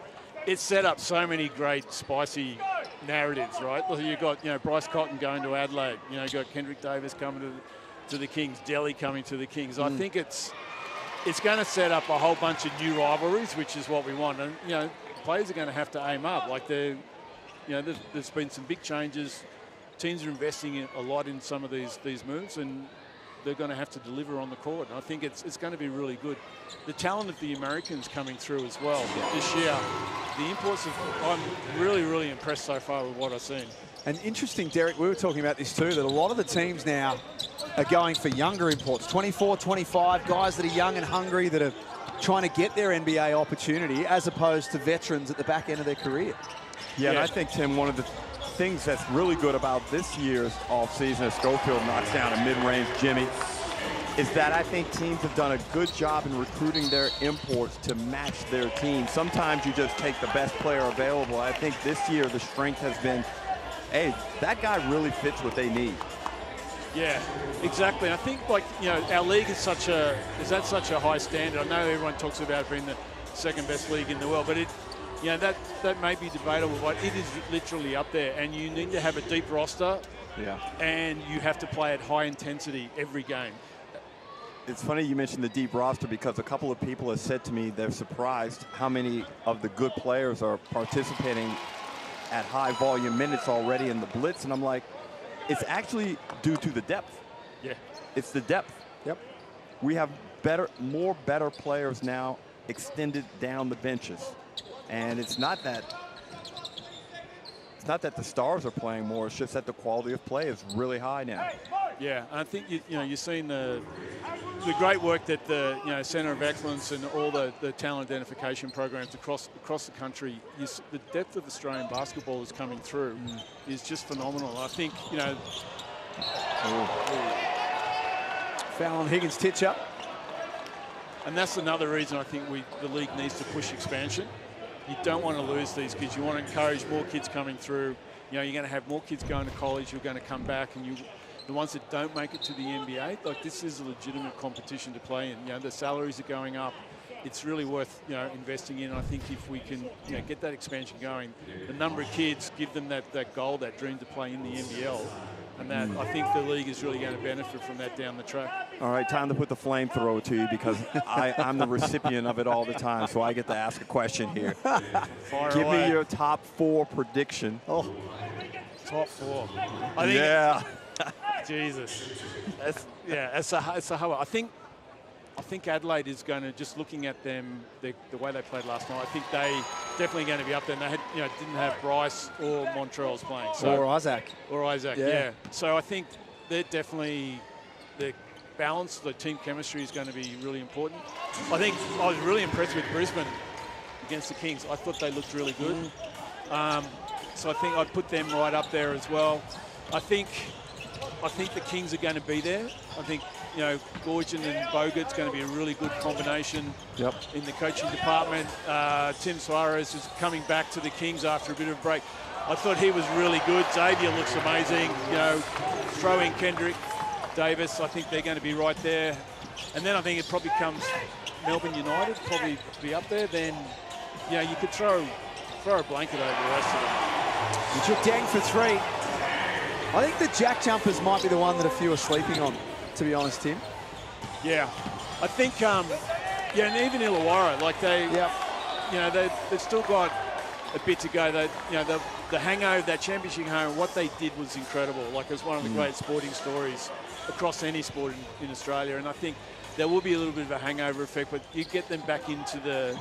set up so many great spicy narratives, right? You've got, Bryce Cotton going to Adelaide. You've got Kendrick Davis coming to the Kings, Delhi coming to the Kings. I think it's going to set up a whole bunch of new rivalries, which is what we want. And, players are going to have to aim up. Like, there's been some big changes. Teams are investing a lot in some of these moves, and they're going to have to deliver on the court. And I think it's going to be really good. The talent of the Americans coming through as well this year. The imports, I'm really, really impressed so far with what I've seen. And interesting, Derek, we were talking about this too, that a lot of the teams now are going for younger imports, 24, 25, guys that are young and hungry, that are trying to get their NBA opportunity, as opposed to veterans at the back end of their career. Yeah, and I think, Tim, one of the things that's really good about this year's offseason, as Schofield knocks down a mid-range Jimmy, is that I think teams have done a good job in recruiting their imports to match their team. Sometimes you just take the best player available. I think this year the strength has been, hey, that guy really fits what they need. Yeah, exactly. And I think, like, you know, our league is at such a high standard. I know everyone talks about it being the second best league in the world, but you know, that may be debatable, but it is literally up there. And you need to have a deep roster. Yeah. And you have to play at high intensity every game. It's funny you mentioned the deep roster, because a couple of people have said to me they're surprised how many of the good players are participating at high volume minutes already in the Blitz. And I'm like, it's actually due to the depth. Yeah. It's the depth. Yep. We have more better players now extended down the benches. And it's not that the stars are playing more, it's just that the quality of play is really high now. Yeah, and I think you're seeing the great work that the Centre of Excellence and all the talent identification programs across the country. The depth of Australian basketball is coming through is just phenomenal. I think Foul on Higgins, titch up. And that's another reason I think the league needs to push expansion. You don't want to lose these kids. You want to encourage more kids coming through. You know, you're going to have more kids going to college. You're going to come back, and the ones that don't make it to the NBA, like, this is a legitimate competition to play in. You know, the salaries are going up. It's really worth, investing in. I think if we can, get that expansion going, the number of kids, give them that goal, that dream to play in the NBL. And that, I think the league is really going to benefit from that down the track. All right, time to put the flamethrower to you, because I'm the recipient of it all the time, so I get to ask a question here. Give me your top 4 prediction. Oh, top 4. I think, Jesus. It's a hard one. I think Adelaide is going to, just looking at them, the way they played last night, I think they definitely going to be up there. And they had, didn't have Bryce or Montreal's playing. So, or Isaac. Yeah. So I think they're definitely, the balance, the team chemistry is going to be really important. I think I was really impressed with Brisbane against the Kings. I thought they looked really good. So I think I'd put them right up there as well. I think the Kings are going to be there. I think, Gorgon and Bogart's going to be a really good combination in the coaching department. Tim Suarez is coming back to the Kings after a bit of a break. I thought he was really good. Xavier looks amazing. Throw in Kendrick Davis. I think they're going to be right there. And then I think it probably comes Melbourne United, probably be up there. Then, you could throw a blanket over the rest of them. Which are dang for 3. I think the JackJumpers might be the one that a few are sleeping on, to be honest, Tim. Yeah, I think, and even Illawarra, like they've still got a bit to go. The hangover, that championship hangover, what they did was incredible. Like, it was one of the great sporting stories across any sport in Australia. And I think there will be a little bit of a hangover effect, but you get them back into the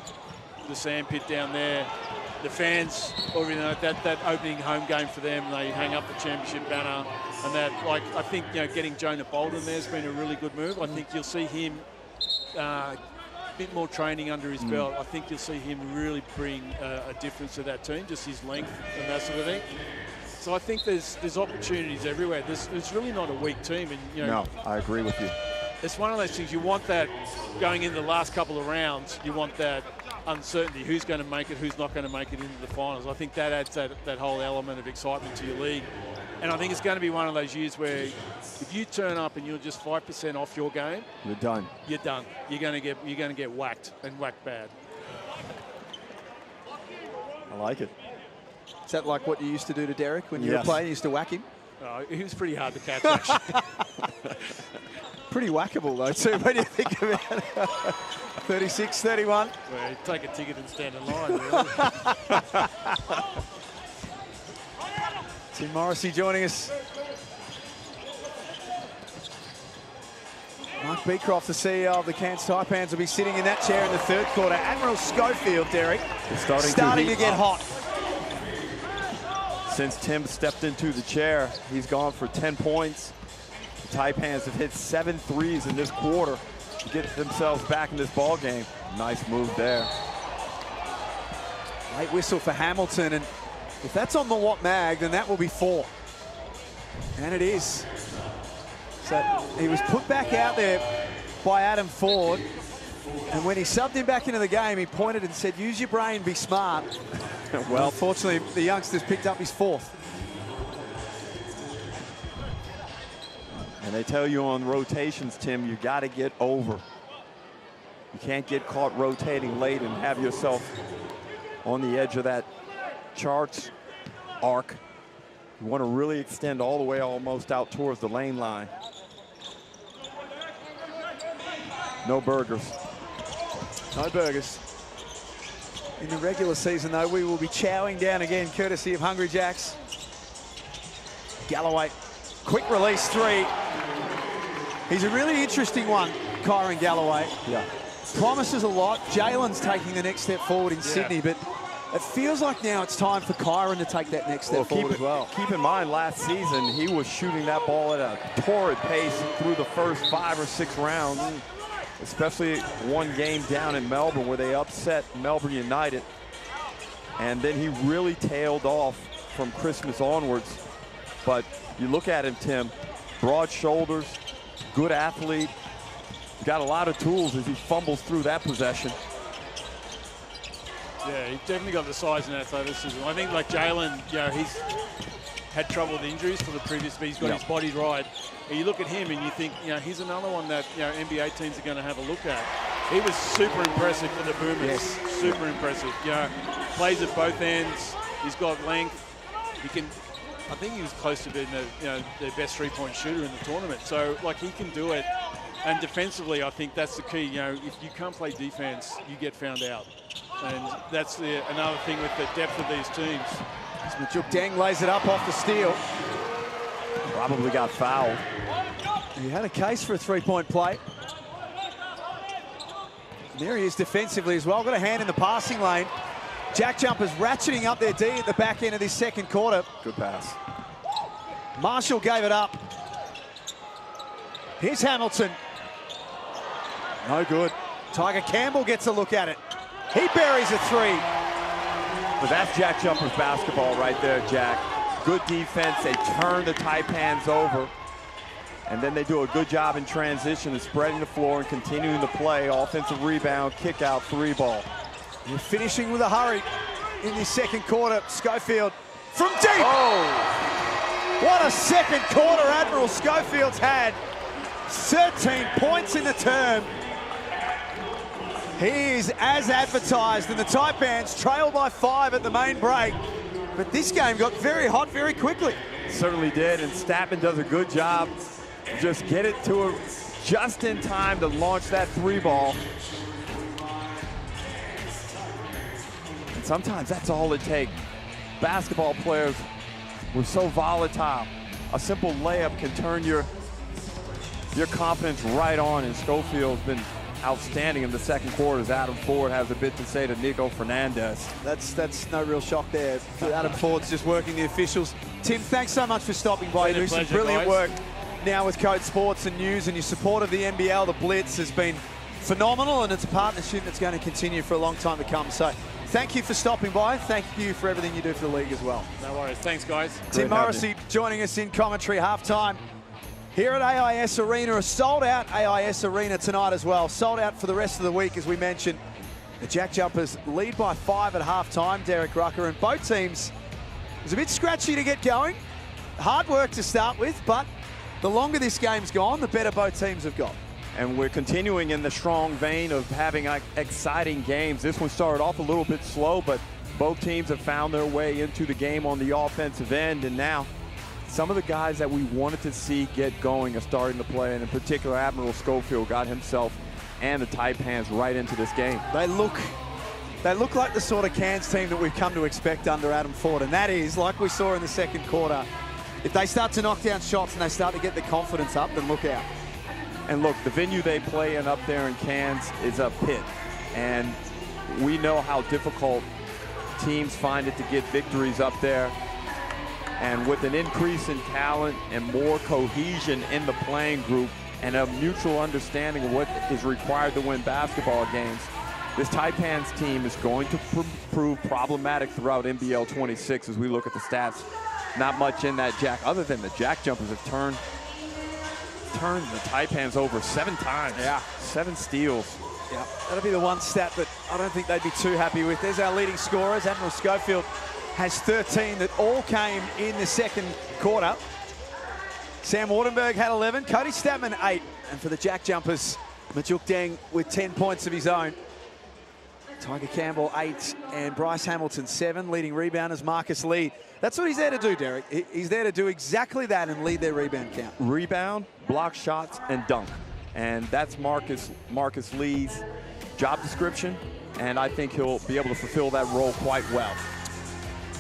sandpit down there. The fans, that opening home game for them, they hang up the championship banner, and that, like, I think, getting Jonah Bolden there has been a really good move. I think you'll see him a bit more training under his belt. I think you'll see him really bring a difference to that team, just his length and that sort of thing. So I think there's opportunities everywhere. There's really not a weak team, and No, I agree with you. It's one of those things, you want that going in the last couple of rounds, you want that uncertainty, who's going to make it, who's not going to make it into the finals. I think that adds that whole element of excitement to your league. And I think it's going to be one of those years where if you turn up and you're just 5% off your game, You're done. You're done. You're going to get whacked, and whacked bad. I like it. Is that like what you used to do to Derek when you were playing? You used to whack him? He was pretty hard to catch, actually. Pretty whackable, though, too, when you think about it. 36-31. Well, you take a ticket and stand in line, really. Tim Morrissey joining us. Beecroft, the CEO of the Cairns Taipans, will be sitting in that chair in the third quarter. Admiral Schofield, Derek, starting to get hot. Since Tim stepped into the chair, he's gone for 10 points. The Taipans have hit 7 threes in this quarter to get themselves back in this ball game. Nice move there. Late whistle for Hamilton, and if that's on the Watt mag, then that will be 4. And it is. So he was put back out there by Adam Ford, and when he subbed him back into the game, he pointed and said, use your brain, be smart. Well, unfortunately, the youngsters picked up his 4th. And they tell you on rotations, Tim, you got to get over. You can't get caught rotating late and have yourself on the edge of that charts arc. You want to really extend all the way almost out towards the lane line. No burgers. No burgers. In the regular season, though, we will be chowing down again, courtesy of Hungry Jacks. Galloway, quick release 3. He's a really interesting one, Kyron Galloway. Yeah. Promises a lot. Jalen's taking the next step forward in Sydney, but it feels like now it's time for Kyron to take that next step forward as well. Keep in mind, last season, he was shooting that ball at a torrid pace through the first 5 or 6 rounds, especially one game down in Melbourne where they upset Melbourne United. And then he really tailed off from Christmas onwards. But you look at him, Tim, broad shoulders, good athlete, got a lot of tools as he fumbles through that possession. Yeah, he's definitely got the size and athleticism. I think like Jalen, you know, he's had trouble with injuries for the previous, but he's got his body right. And you look at him and you think, you know, he's another one that, you know, NBA teams are going to have a look at. He was super impressive for the Boomers. Yes. Super impressive. You know, plays at both ends. He's got length. He can, I think he was close to being the, you know, the best three-point shooter in the tournament. So, like, he can do it. And defensively, I think that's the key. You know, if you can't play defense, you get found out. And that's another thing with the depth of these teams. Majuk Deng lays it up off the steal. Probably got fouled. He had a case for a three-point play. And there he is defensively as well. Got a hand in the passing lane. JackJumpers ratcheting up their D at the back end of this second quarter. Good pass. Marshall gave it up. Here's Hamilton. No good. Tiger Campbell gets a look at it. He buries a 3. But that's JackJumpers basketball right there, Jack. Good defense. They turn the Taipans over. And then they do a good job in transition and spreading the floor and continuing to play. Offensive rebound, kick out, 3-ball. You're finishing with a hurry in this second quarter. Schofield from deep. Oh! What a second quarter Admiral Schofield's had. 13 points in the term. He is as advertised, and the Taipans trail by 5 at the main break. But this game got very hot very quickly. Certainly did, and Stappen does a good job. Just get it to him just in time to launch that 3-ball. And sometimes that's all it takes. Basketball players were so volatile. A simple layup can turn your confidence right on, and Schofield's been outstanding in the second quarter as Adam Ford has a bit to say to Nico Fernandez. That's no real shock there. Adam Ford's just working the officials. Tim, thanks so much for stopping by. You do some brilliant work now with Code Sports and News, and your support of the NBL, the Blitz, has been phenomenal, and it's a partnership that's going to continue for a long time to come. So thank you for stopping by. Thank you for everything you do for the league as well. No worries. Thanks, guys. Tim Morrissey joining us in commentary halftime here at AIS Arena, a sold-out AIS Arena tonight as well. Sold out for the rest of the week, as we mentioned. The JackJumpers lead by 5 at halftime, Derek Rucker, and both teams, it was a bit scratchy to get going. Hard work to start with, but the longer this game's gone, the better both teams have got. And we're continuing in the strong vein of having exciting games. This one started off a little bit slow, but both teams have found their way into the game on the offensive end, and now some of the guys that we wanted to see get going are starting to play, and in particular, Admiral Schofield got himself and the Taipans right into this game. They look like the sort of Cairns team that we've come to expect under Adam Ford, and that is, like we saw in the second quarter, if they start to knock down shots and they start to get the confidence up, then look out. And look, the venue they play in up there in Cairns is a pit. And we know how difficult teams find it to get victories up there. And with an increase in talent and more cohesion in the playing group and a mutual understanding of what is required to win basketball games, this Taipans team is going to prove problematic throughout NBL 26 as we look at the stats. Not much in that Jack, other than the JackJumpers have turned the Taipans over 7 times. Yeah. 7 steals. Yeah, that'll be the one stat that I don't think they'd be too happy with. There's our leading scorers. Admiral Schofield has 13 that all came in the second quarter. Sam Wardenberg had 11, Cody Statman 8. And for the JackJumpers, Majuk Deng with 10 points of his own. Tiger Campbell 8 and Bryce Hamilton 7. Leading rebounders Marcus Lee. That's what he's there to do, Derek. He's there to do exactly that and lead their rebound count. Rebound, block shots, and dunk. And that's Marcus Lee's job description, and I think he'll be able to fulfill that role quite well.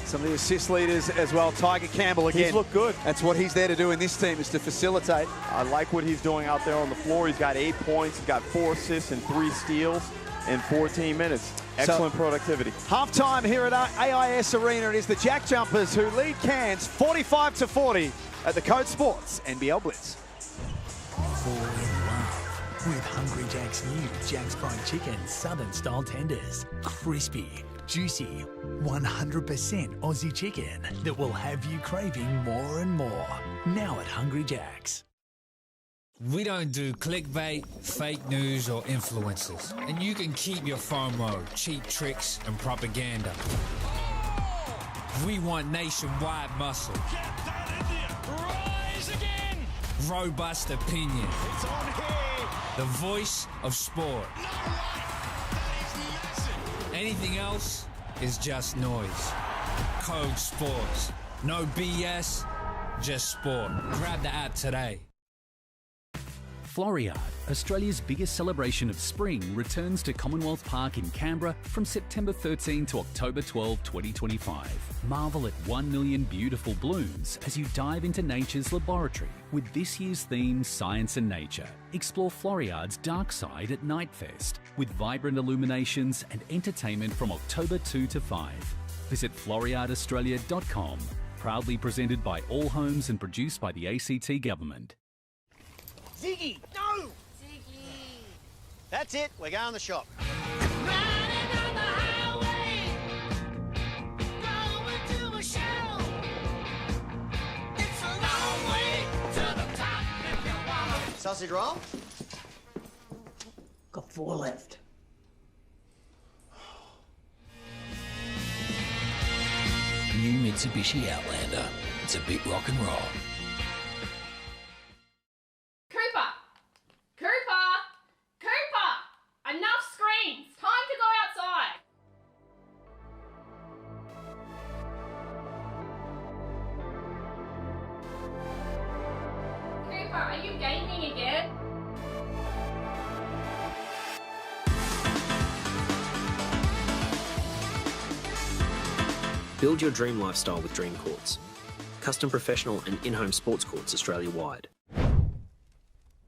Some of the assist leaders as well. Tiger Campbell again. He's looked good. That's what he's there to do in this team, is to facilitate. I like what he's doing out there on the floor. He's got 8 points, he's got 4 assists and 3 steals in 14 minutes. Excellent productivity. Halftime here at AIS Arena. It is the JackJumpers who lead Cairns 45-40 at the Code Sports NBL Blitz. Fall in love with Hungry Jack's new Jack's Fried Chicken Southern Style Tenders. Crispy, juicy, 100% Aussie chicken that will have you craving more and more. Now at Hungry Jack's. We don't do clickbait, fake news, or influencers. And you can keep your FOMO, cheap tricks, and propaganda. We want nationwide muscle. Get that, India. Rise again. Robust opinion. It's on here. The voice of sport. No way. That is massive. Anything else is just noise. Code Sports. No BS, just sport. Grab the app today. Floriade, Australia's biggest celebration of spring, returns to Commonwealth Park in Canberra from September 13 to October 12, 2025. Marvel at 1 million beautiful blooms as you dive into nature's laboratory with this year's theme, Science and Nature. Explore Floriade's dark side at Nightfest with vibrant illuminations and entertainment from October 2 to 5. Visit floriadeaustralia.com. Proudly presented by All Homes and produced by the ACT Government. Ziggy, no! Ziggy! That's it, we're going to the shop. Riding on the highway. Going to a show. It's a long way to the top if you wanna. Sausage roll? Got 4 left. New Mitsubishi Outlander. It's a bit rock and roll. Cooper! Enough screens! Time to go outside! Cooper, are you gaming again? Build your dream lifestyle with Dream Courts. Custom professional and in-home sports courts Australia-wide.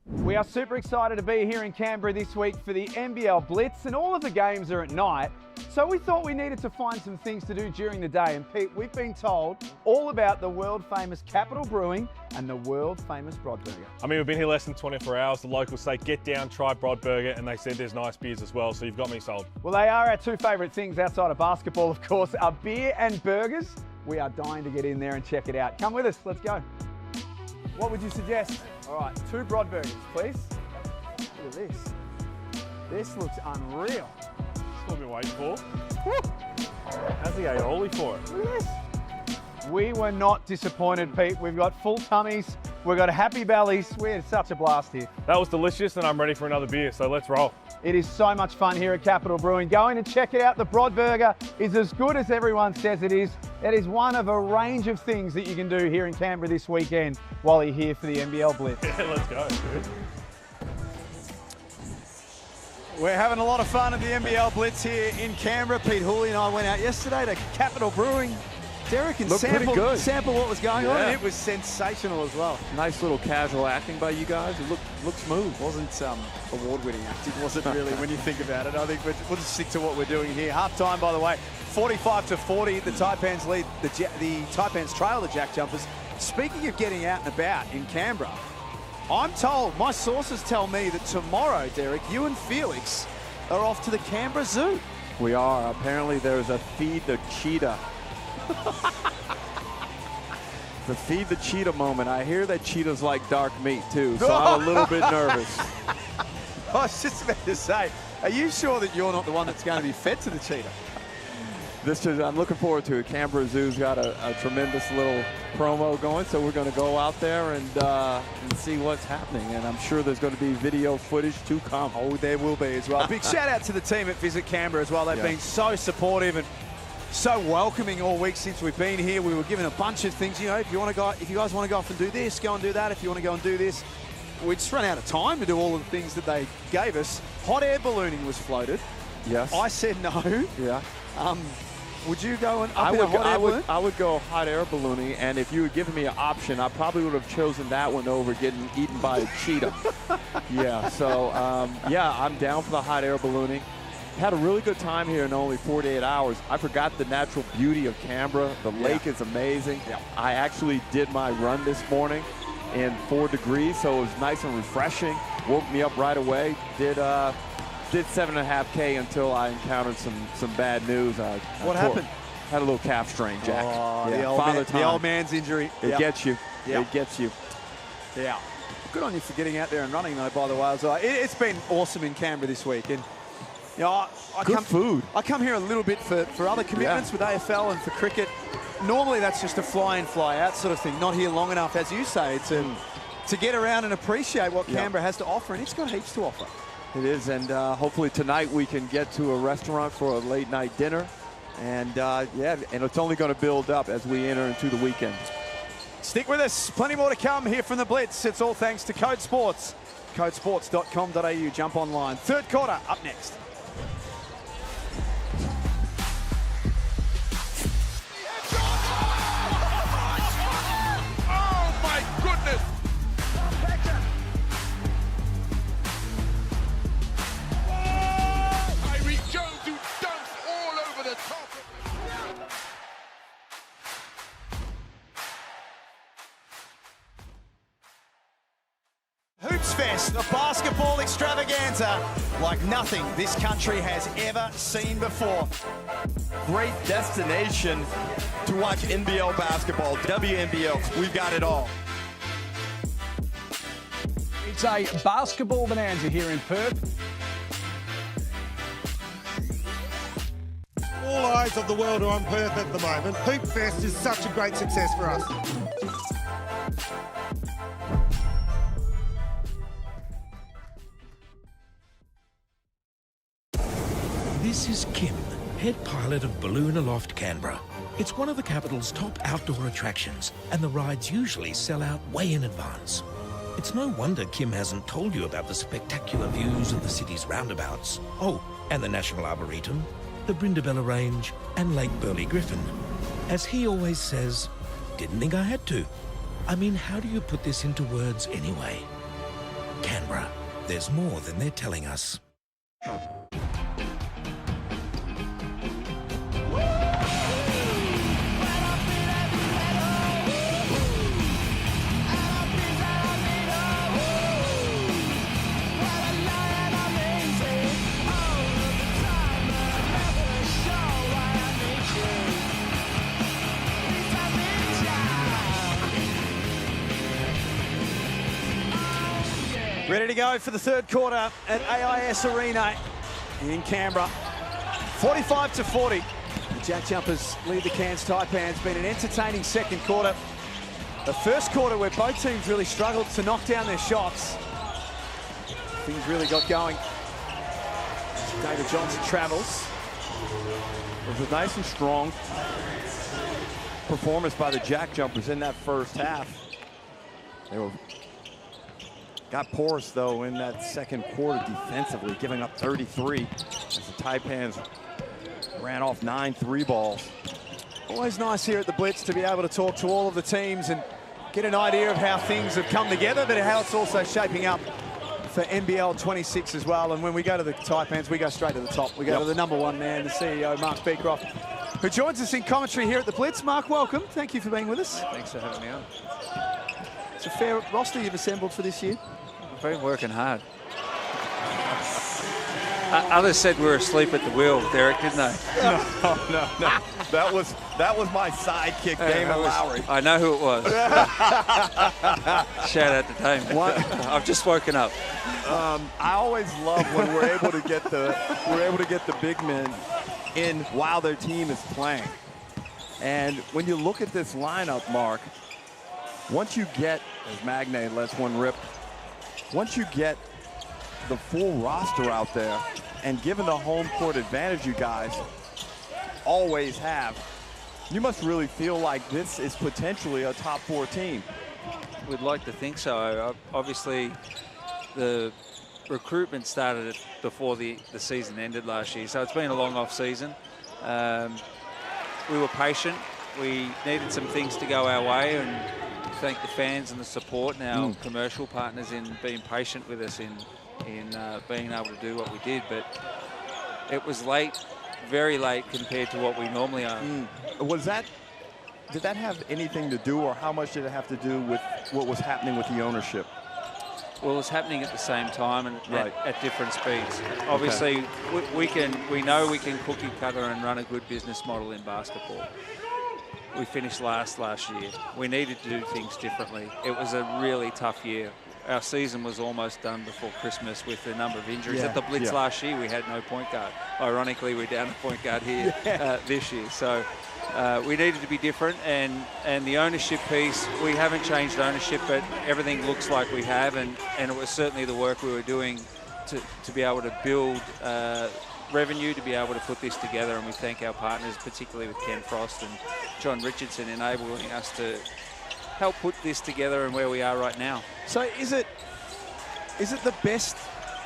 We are super excited to be here in Canberra this week for the NBL Blitz, and all of the games are at night. So we thought we needed to find some things to do during the day. And Pete, we've been told all about the world-famous Capital Brewing and the world-famous Brodburger. I mean, we've been here less than 24 hours. The locals say, get down, try Brodburger, and they said there's nice beers as well, so you've got me sold. Well, they are our 2 favourite things outside of basketball, of course, are beer and burgers. We are dying to get in there and check it out. Come with us, let's go. What would you suggest? All right, 2 Brodburgers, please. Look at this. This looks unreal. That's what we've been waiting for. Woo! How's the aioli for it? Look at this. We were not disappointed, Pete. We've got full tummies. We've got happy bellies. We had such a blast here. That was delicious, and I'm ready for another beer, so let's roll. It is so much fun here at Capital Brewing. Go in and check it out. The Brodburger is as good as everyone says it is. It is one of a range of things that you can do here in Canberra this weekend while you're here for the NBL Blitz. Yeah, let's go. We're having a lot of fun at the NBL Blitz here in Canberra. Pete Hooley and I went out yesterday to Capital Brewing. Derek and Looked pretty good. sample what was going on, Yeah. and it was sensational as well. Nice little casual acting by you guys. It looked smooth. Wasn't award-winning acting, was it really, when you think about it? I think we'll just stick to what we're doing here. Half-time, by the way, 45-40. The Taipans lead, the Taipans trail the JackJumpers. Speaking of getting out and about in Canberra, I'm told, my sources tell me that tomorrow, Derek, you and Felix are off to the Canberra Zoo. We are. Apparently there's a Feed the Cheetah. The Feed the Cheetah moment. I hear that cheetahs like dark meat too, so I'm a little bit nervous. I was just about to say, are you sure that you're not the one that's going to be fed to the cheetah? I'm looking forward to it. Canberra Zoo's got a tremendous little promo going, so we're going to go out there and see what's happening. And I'm sure there's going to be video footage to come. Oh, there will be as well. Big shout out to the team at Visit Canberra as well. They've been so supportive and so welcoming all week since we've been here. We were given a bunch of things. You know, if you guys want to go off and do this, go and do that. If you want to go and do this, we just ran out of time to do all of the things that they gave us. Hot air ballooning was floated. Yes. I said no. Yeah. Would you go and up in a hot air balloon? I would go hot air ballooning, and if you had given me an option, I probably would have chosen that one over getting eaten by a cheetah. Yeah, so yeah, I'm down for the hot air ballooning. Had a really good time here in only 48 hours. I forgot the natural beauty of Canberra. The lake is amazing. Yeah. I actually did my run this morning in 4 degrees, so it was nice and refreshing. Woke me up right away. Did 7.5K until I encountered some bad news. What happened? Had a little calf strain, Jack. Oh, yeah. the old man's injury. It gets you. Yeah. It gets you. Yeah. Good on you for getting out there and running, though, by the way. It's been awesome in Canberra this week. And you know, food. I come here a little bit for other commitments with AFL and for cricket. Normally, that's just a fly in, fly out sort of thing. Not here long enough, as you say, to get around and appreciate what Canberra has to offer. And it's got heaps to offer. It is, and hopefully tonight we can get to a restaurant for a late night dinner. And and it's only going to build up as we enter into the weekend. Stick with us. Plenty more to come here from the Blitz. It's all thanks to Code Sports. CodeSports.com.au. Jump online. Third quarter up next. Oh my goodness! Tyreek Jones who dunks all over the top. Hoops Fest, a basketball extravaganza like nothing this country has ever seen before. Great destination to watch NBL basketball, WNBL. We've got it all. It's a basketball bonanza here in Perth. All eyes of the world are on Perth at the moment. Hoop Fest is such a great success for us. This is Kim, head pilot of Balloon Aloft Canberra. It's one of the capital's top outdoor attractions, and the rides usually sell out way in advance. It's no wonder Kim hasn't told you about the spectacular views of the city's roundabouts. Oh, and the National Arboretum, the Brindabella Range, and Lake Burley Griffin. As he always says, didn't think I had to. I mean, how do you put this into words anyway? Canberra, there's more than they're telling us. Ready to go for the third quarter at AIS Arena in Canberra. 45-40. The JackJumpers lead the Cairns Taipans. Been an entertaining second quarter. The first quarter where both teams really struggled to knock down their shots. Things really got going. David Johnson travels. It was a nice and strong performance by the JackJumpers in that first half. They got porous, though, in that second quarter defensively, giving up 33 as the Taipans ran off 9 3 balls. Always nice here at the Blitz to be able to talk to all of the teams and get an idea of how things have come together, but how it's also shaping up for NBL 26 as well. And when we go to the Taipans, we go straight to the top. We go to the #1 man, the CEO, Mark Beecroft, who joins us in commentary here at the Blitz. Mark, welcome. Thank you for being with us. Thanks for having me on. It's a fair roster you've assembled for this year. I've been working hard. Others said we were asleep at the wheel, Derek, didn't they? No. That was my sidekick, Damon Lowry. I know who it was. Shout out to Damon. I've just woken up. I always love when we're able to get the big men in while their team is playing. And when you look at this lineup, Mark, once you get, as Magne lets one rip, once you get the full roster out there, and given the home court advantage you guys always have, you must really feel like this is potentially a top 4 team. We'd like to think so. Obviously, the recruitment started before the season ended last year, so it's been a long off season. We were patient. We needed some things to go our way, and thank the fans and the support and our commercial partners in being patient with us in being able to do what we did. But it was late, very late compared to what we normally are. Did that have anything to do, or how much did it have to do with what was happening with the ownership? Well, it was happening at the same time and at different speeds. Obviously, we know we can cookie cutter and run a good business model in basketball. We finished last year. We needed to do things differently. It was a really tough year. Our season was almost done before Christmas with the number of injuries. At the Blitz last year, we had no point guard. Ironically, we're down a point guard here this year. So we needed to be different. And the ownership piece, we haven't changed ownership, but everything looks like we have. And it was certainly the work we were doing to be able to build revenue, to be able to put this together. And we thank our partners, particularly with Ken Frost and John Richardson, enabling us to help put this together and where we are right now. So is it the best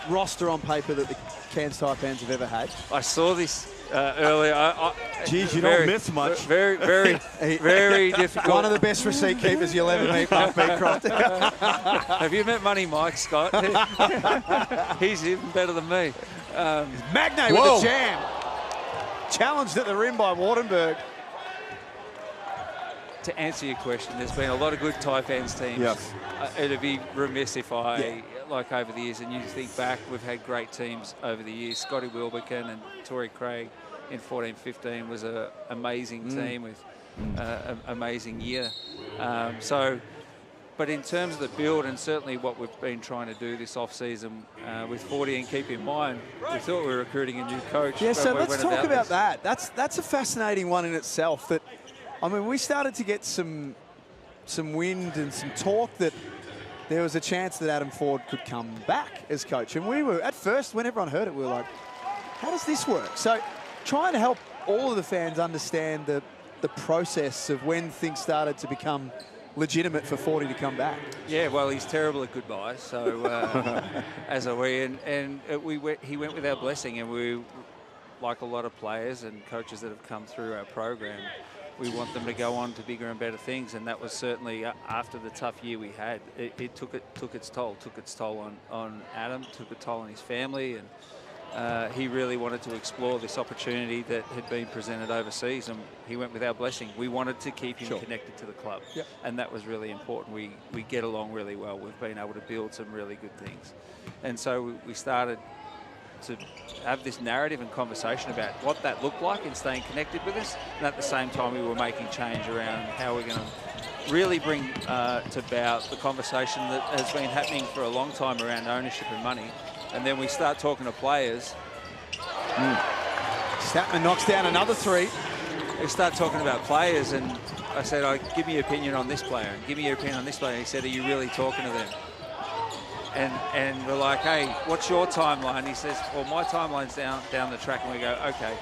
roster on paper that the Cairns Taipans have ever had? I saw this earlier. Geez, you don't miss much. Very difficult. One of the best receipt keepers you'll ever meet, Mark Beecroft. Have you met Money Mike, Scott? He's even better than me. Magne with the jam. Challenged at the rim by Wardenberg. To answer your question, there's been a lot of good Taipans teams. Yes. It'd be remiss if I, like over the years, and you think back, we've had great teams over the years. Scotty Wilbekin and Torrey Craig in 14-15 was an amazing team with an amazing year. But in terms of the build, and certainly what we've been trying to do this off-season with 40, and keep in mind, we thought we were recruiting a new coach. Yeah, so let's talk about that. That's a fascinating one in itself. That, I mean, we started to get some wind and some talk that there was a chance that Adam Ford could come back as coach. And we were, at first, when everyone heard it, we were like, how does this work? So trying to help all of the fans understand the process of when things started to become legitimate for 40 to come back. Yeah, well, he's terrible at goodbyes, so as are we. And he went with our blessing, and we, like a lot of players and coaches that have come through our program, we want them to go on to bigger and better things, and that was certainly after the tough year we had. It took its toll on Adam, took a toll on his family, and he really wanted to explore this opportunity that had been presented overseas, and he went with our blessing. We wanted to keep him connected to the club, and that was really important. We get along really well. We've been able to build some really good things, and so we started to have this narrative and conversation about what that looked like in staying connected with us, and at the same time we were making change around how we're going to really bring to bout the conversation that has been happening for a long time around ownership and money. And then we start talking to players. Statman knocks down another three. We start talking about players, and I said, give me your opinion on this player, and give me your opinion on this player. And he said, are you really talking to them? And we're like, hey, what's your timeline? He says, well, my timeline's down the track. And we go, okay,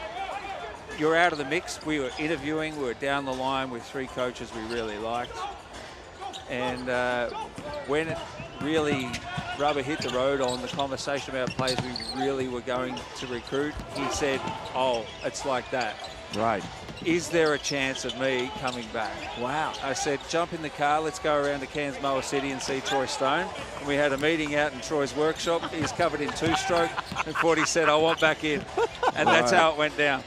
you're out of the mix. We were interviewing. We were down the line with 3 coaches we really liked. And when it really rubber hit the road on the conversation about players we really were going to recruit, he said, oh, it's like that. Right. Is there a chance of me coming back? Wow. I said, jump in the car, let's go around to Cairns City and see Troy Stone. And we had a meeting out in Troy's workshop. He's covered in two-stroke, and Forty said, I want back in. And that's how it went down.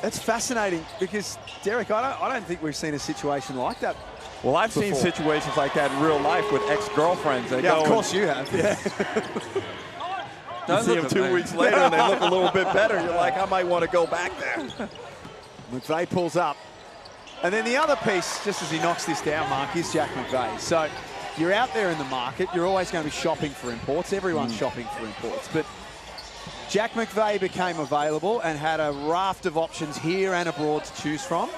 That's fascinating because, Derek, I don't think we've seen a situation like that. Well, I've before. seen situations like that in real life with ex-girlfriends. They go of course you have. Yeah. You see them 2 weeks later and they look a little bit better. You're like, I might want to go back there. McVeigh pulls up. And then the other piece, just as he knocks this down, Mark, is Jack McVeigh. So you're out there in the market. You're always going to be shopping for imports. Everyone's shopping for imports. But Jack McVeigh became available and had a raft of options here and abroad to choose from.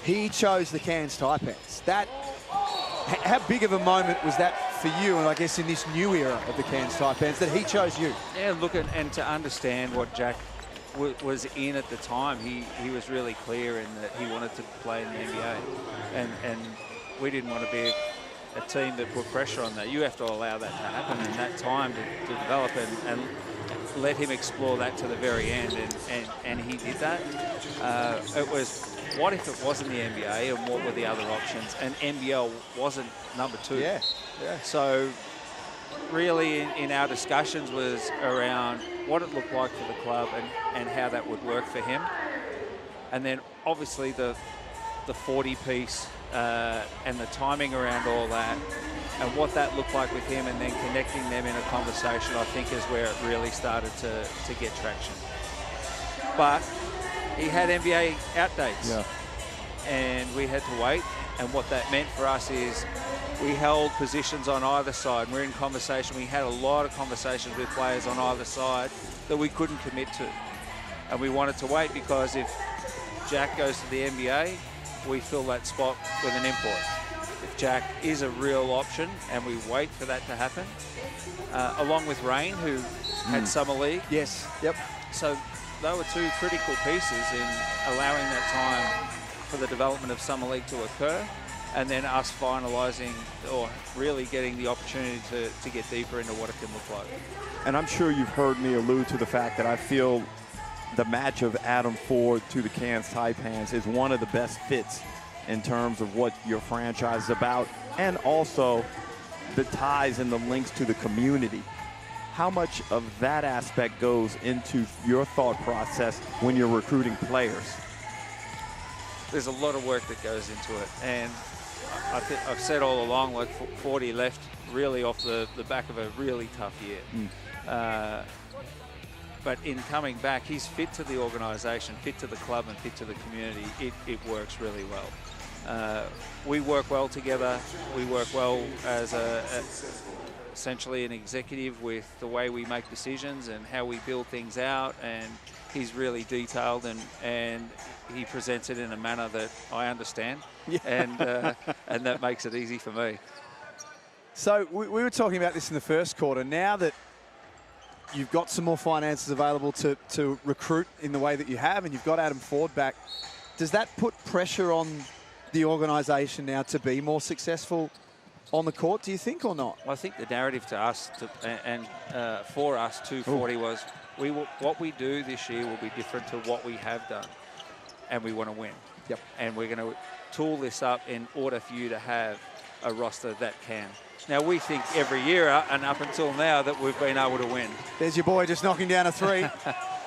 He chose the Cairns Taipans. How big of a moment was that for you, and I guess in this new era of the Cairns Taipans, that he chose you? Yeah, look, and to understand what Jack was in at the time, he was really clear in that he wanted to play in the NBA. And we didn't want to be a team that put pressure on that. You have to allow that to happen and that time to develop and let him explore that to the very end, and he did that. It was, what if it wasn't the NBA, and what were the other options? And NBL wasn't number 2. Yeah. So really in our discussions was around what it looked like for the club and how that would work for him. And then obviously the 40 piece and the timing around all that and what that looked like with him, and then connecting them in a conversation, I think is where it really started to get traction. But he had NBA out dates. Yeah. And we had to wait. And what that meant for us is we held positions on either side. We're in conversation. We had a lot of conversations with players on either side that we couldn't commit to. And we wanted to wait because if Jack goes to the NBA, we fill that spot with an import. If Jack is a real option and we wait for that to happen, along with Rain, who had Summer League. Yes. Yep. So they were two critical pieces in allowing that time for the development of Summer League to occur, and then us finalising or really getting the opportunity to get deeper into what it can look like. And I'm sure you've heard me allude to the fact that I feel the match of Adam Ford to the Cairns Taipans is one of the best fits in terms of what your franchise is about, and also the ties and the links to the community. How much of that aspect goes into your thought process when you're recruiting players? There's a lot of work that goes into it, and I've said all along, like 40 left really off the back of a really tough year. But in coming back, he's fit to the organisation, fit to the club, and fit to the community. It works really well. We work well together. We work well as essentially an executive with the way we make decisions and how we build things out, and he's really detailed and he presents it in a manner that I understand, and that makes it easy for me. So we were talking about this in the first quarter. Now that you've got some more finances available to recruit in the way that you have, and you've got Adam Ford back, does that put pressure on the organisation now to be more successful on the court, do you think, or not? Well, I think the narrative to us for us, 240, was what we do this year will be different to what we have done, and we want to win. Yep. And we're going to tool this up in order for you to have a roster that can. Now, we think every year and up until now that we've been able to win. There's your boy just knocking down a 3.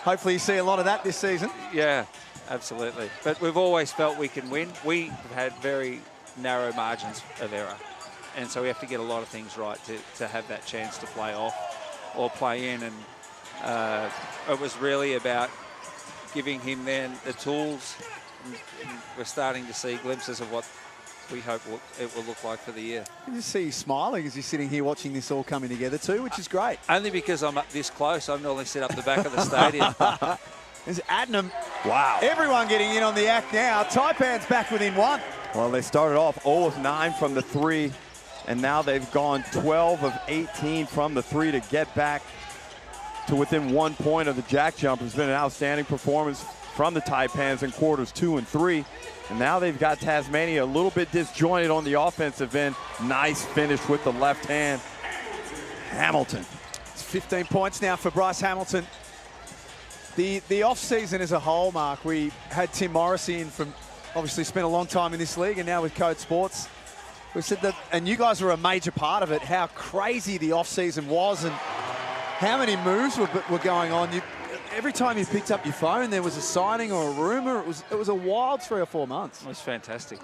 Hopefully you see a lot of that this season. Yeah, absolutely. But we've always felt we can win. We have had very narrow margins of error. And so we have to get a lot of things right to have that chance to play off or play in. And it was really about giving him then the tools. And we're starting to see glimpses of what we hope it will look like for the year. You just see you smiling as you're sitting here watching this all coming together too, which is great. Only because I'm up this close. I normally sit up the back of the stadium. There's Adnam. Wow. Everyone getting in on the act now. Taipans back within 1. Well, they started off 0 of 9 from the 3, and now they've gone 12 of 18 from the 3 to get back to within 1 point of the JackJumpers. It's been an outstanding performance from the Taipans in quarters 2 and 3. And now they've got Tasmania a little bit disjointed on the offensive end. Nice finish with the left hand. Hamilton. It's 15 points now for Bryce Hamilton. The off-season as a whole, Mark, we had Tim Morrissey in from, obviously spent a long time in this league and now with Code Sports. We said that, and you guys were a major part of it, how crazy the off-season was and how many moves were going on. Every time you picked up your phone, there was a signing or a rumor. It was a wild 3 or 4 months. It was fantastic.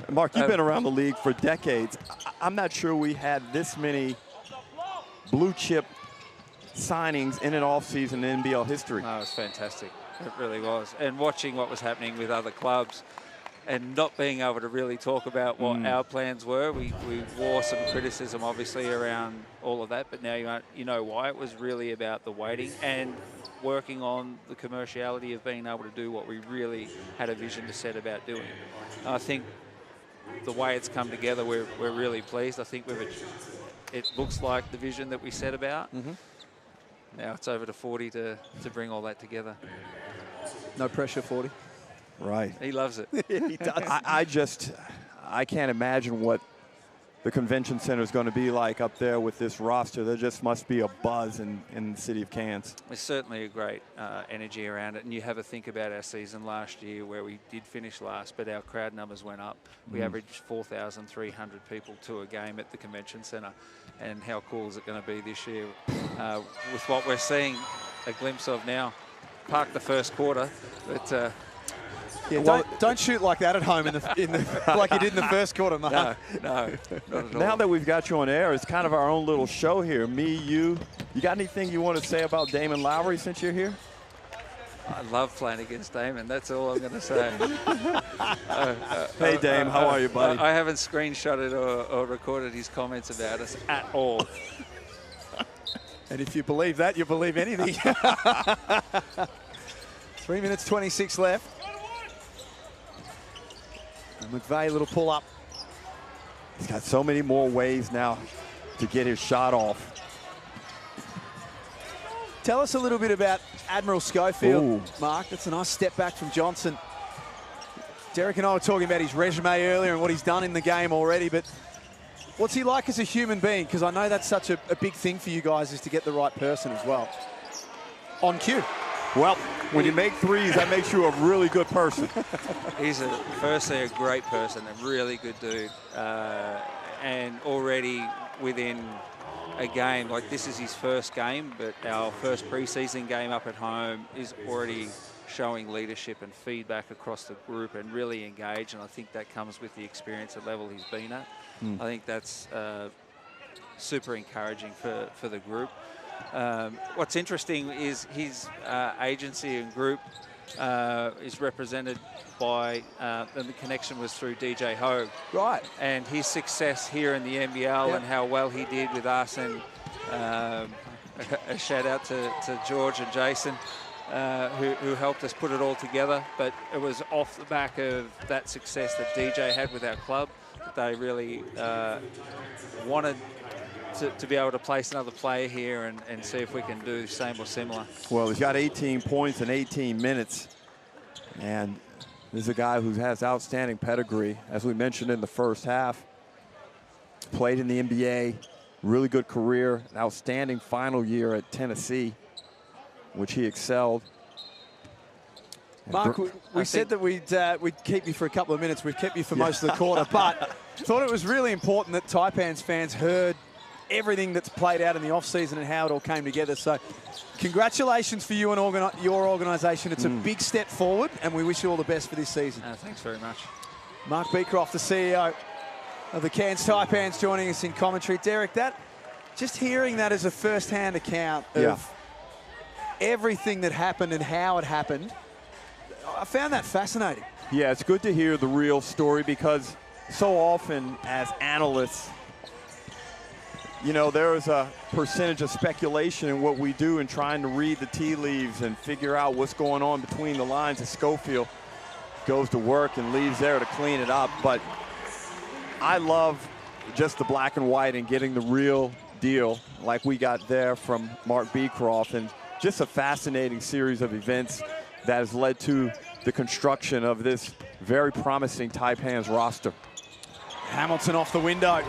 Mark, you've been around the league for decades. I'm not sure we had this many blue chip signings in an offseason in NBL history. No, it was fantastic. It really was. And watching what was happening with other clubs and not being able to really talk about what our plans were. We wore some criticism, obviously, around all of that, but now you know why. It was really about the waiting and working on the commerciality of being able to do what we really had a vision to set about doing. I think the way it's come together, we're really pleased. I think it looks like the vision that we set about. Now it's over to 40 to bring all that together. No pressure, 40. Right. He loves it. He does. I can't imagine what the convention center is going to be like up there with this roster. There just must be a buzz in the city of Cairns. There's certainly a great energy around it. And you have a think about our season last year where we did finish last, but our crowd numbers went up. We averaged 4,300 people to a game at the convention center. And how cool is it going to be this year with what we're seeing a glimpse of now? Park the first quarter, but... yeah, don't shoot like that at home like you did in the first quarter, Mark. No, not at all. Now that we've got you on air, it's kind of our own little show here. Me, you. You got anything you want to say about Damon Lowry since you're here? I love playing against Damon. That's all I'm going to say. Hey, Dame, how are you, buddy? I haven't screenshotted or recorded his comments about us at all. And if you believe that, you believe anything. 3 minutes 26 left. And McVeigh, little pull up. He's got so many more ways now to get his shot off. Tell us a little bit about Admiral Schofield, Mark. That's a nice step back from Johnson. Derek and I were talking about his resume earlier and what he's done in the game already, but what's he like as a human being? Because I know that's such a big thing for you guys, is to get the right person as well. On cue. Well, when you make threes, that makes you a really good person. He's firstly a great person, a really good dude. And already within a game, like this is his first game, but our first preseason game up at home is already showing leadership and feedback across the group and really engaged. And I think that comes with the experience at level he's been at. I think that's super encouraging for the group. What's interesting is his agency and group is represented by, and the connection was through DJ Hogue. Right. And his success here in the NBL and how well he did with us. And a shout out to George and Jason, who helped us put it all together. But it was off the back of that success that DJ had with our club that they really wanted to be able to place another player here and see if we can do the same or similar. Well, he's got 18 points in 18 minutes. And this is a guy who has outstanding pedigree. As we mentioned in the first half, played in the NBA, really good career, an outstanding final year at Tennessee, which he excelled. Mark, we said that we'd keep you for a couple of minutes. We've kept you for most of the quarter, but thought it was really important that Taipans fans heard everything that's played out in the off-season and how it all came together. So congratulations for you and your organisation. It's a big step forward, and we wish you all the best for this season. Thanks very much. Mark Beecroft, the CEO of the Cairns Taipans, joining us in commentary. Derek, just hearing that as a first-hand account of everything that happened and how it happened, I found that fascinating. Yeah, it's good to hear the real story, because so often as analysts, you know, there is a percentage of speculation in what we do and trying to read the tea leaves and figure out what's going on between the lines. As Schofield goes to work and leaves there to clean it up. But I love just the black and white and getting the real deal like we got there from Mark Beecroft, and just a fascinating series of events that has led to the construction of this very promising Taipans roster. Hamilton off the window.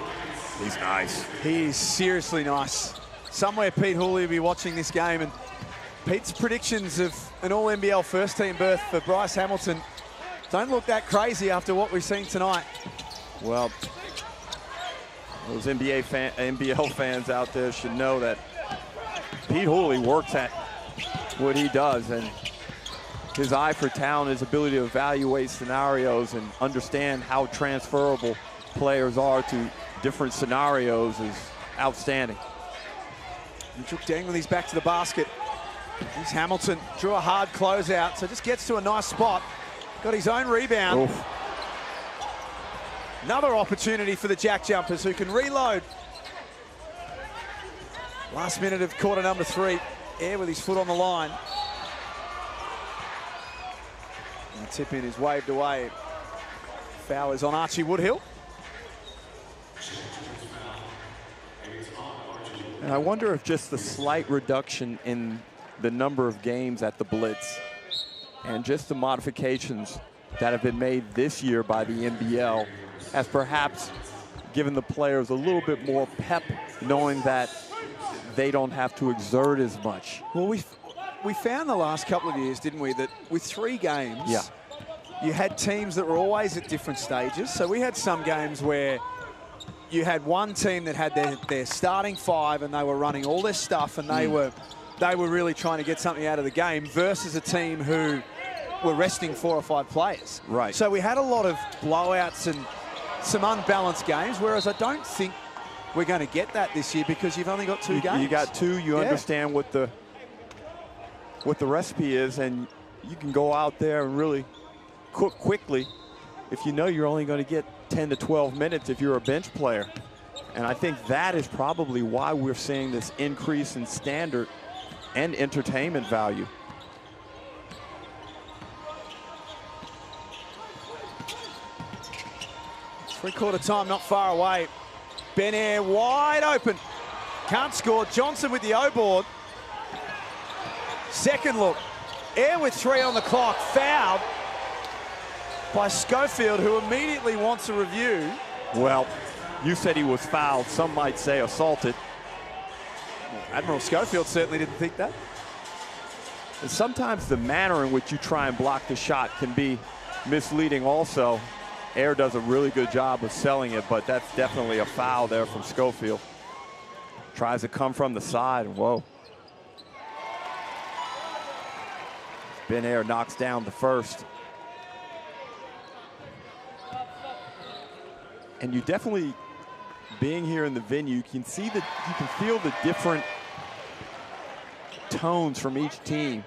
He's nice. He is seriously nice. Somewhere Pete Hooley will be watching this game and Pete's predictions of an all-NBL first-team berth for Bryce Hamilton don't look that crazy after what we've seen tonight. Well, those NBL fans out there should know that Pete Hooley works at what he does, and his eye for talent, his ability to evaluate scenarios and understand how transferable players are to different scenarios is outstanding. Mitchell dangling these back to the basket. Here's Hamilton, drew a hard closeout, so just gets to a nice spot. Got his own rebound. Oof. Another opportunity for the JackJumpers, who can reload. Last minute of quarter number 3. Air with his foot on the line. And the tip in is waved away. Foul is on Archie Woodhill. And I wonder if just the slight reduction in the number of games at the Blitz and just the modifications that have been made this year by the NBL has perhaps given the players a little bit more pep, knowing that they don't have to exert as much. Well, we found the last couple of years, didn't we, that with 3 games, yeah, you had teams that were always at different stages. So we had some games where you had one team that had their starting 5 and they were running all their stuff, and they were really trying to get something out of the game, versus a team who were resting 4 or 5 players. Right. So we had a lot of blowouts and some unbalanced games, whereas I don't think we're going to get that this year because you've only got 2 games. You got 2, you understand what the recipe is, and you can go out there and really cook quickly if you know you're only going to get 10 to 12 minutes if you're a bench player. And I think that is probably why we're seeing this increase in standard and entertainment value. Three-quarter time, not far away. Ben Air wide open. Can't score. Johnson with the O-board. Second look. Air with 3 on the clock. Fouled by Schofield, who immediately wants a review. Well, you said he was fouled. Some might say assaulted. Admiral Schofield certainly didn't think that. And sometimes the manner in which you try and block the shot can be misleading also. Air does a really good job of selling it, but that's definitely a foul there from Schofield. Tries to come from the side. Whoa. Ben Air knocks down the first. And you definitely, being here in the venue, you can see that you can feel the different tones from each team.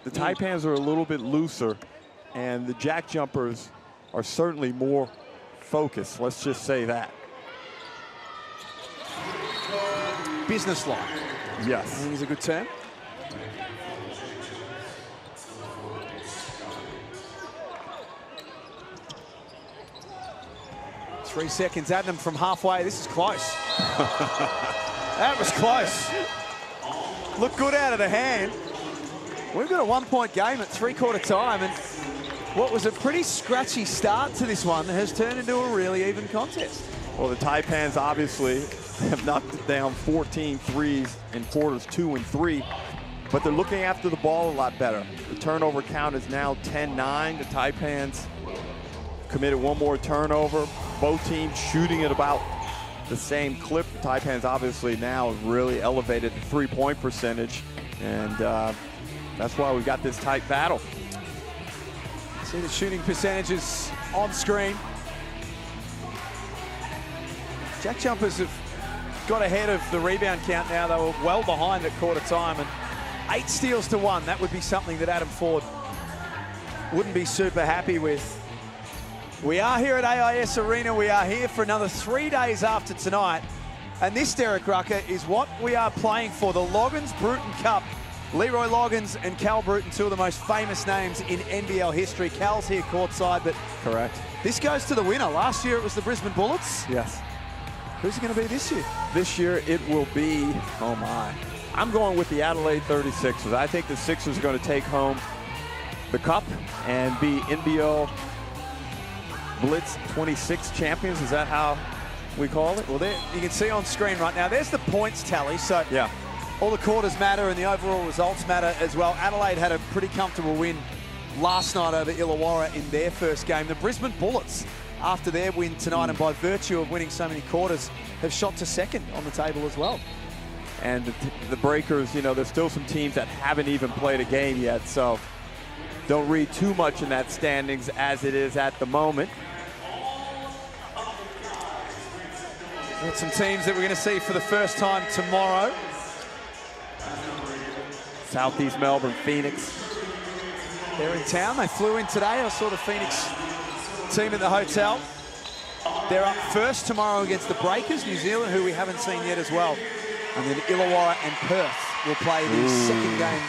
The Taipans are a little bit looser, and the JackJumpers are certainly more focused. Let's just say that. Business-like. Yes. I think is a good term. Three seconds at them from halfway. This is close. That was close. Looked good out of the hand. We've got a 1-point game at three-quarter time, and what was a pretty scratchy start to this one has turned into a really even contest. Well, the Taipans obviously have knocked down 14 threes in quarters 2 and 3, but they're looking after the ball a lot better. The turnover count is now 10-9. The Taipans committed 1 more turnover. Both teams shooting at about the same clip. The Taipans obviously now have really elevated the 3-point percentage, and that's why we've got this tight battle. See the shooting percentages on screen. JackJumpers have got ahead of the rebound count now. They were well behind at quarter time, and 8 steals to 1. That would be something that Adam Ford wouldn't be super happy with. We are here at AIS Arena. We are here for another 3 days after tonight. And this, Derek Rucker, is what we are playing for, the Loggins-Bruton Cup. Leroy Loggins and Cal Bruton, 2 of the most famous names in NBL history. Cal's here courtside, but correct. This goes to the winner. Last year it was the Brisbane Bullets. Yes. Who's it going to be this year? This year it will be, oh my, I'm going with the Adelaide 36ers. I think the Sixers are going to take home the cup and be NBL Blitz 26 champions. Is that how we call it? Well, there you can see on screen right now, there's the points tally. So yeah, all the quarters matter and the overall results matter as well. Adelaide had a pretty comfortable win last night over Illawarra in their first game. The Brisbane Bullets, after their win tonight and by virtue of winning so many quarters, have shot to second on the table as well. And the Breakers, you know, there's still some teams that haven't even played a game yet, so don't read too much in that standings as it is at the moment. Got some teams that we're going to see for the first time tomorrow. Southeast Melbourne, Phoenix. They're in town. They flew in today. I saw the Phoenix team at the hotel. They're up first tomorrow against the Breakers, New Zealand, who we haven't seen yet as well. And then Illawarra and Perth will play the second game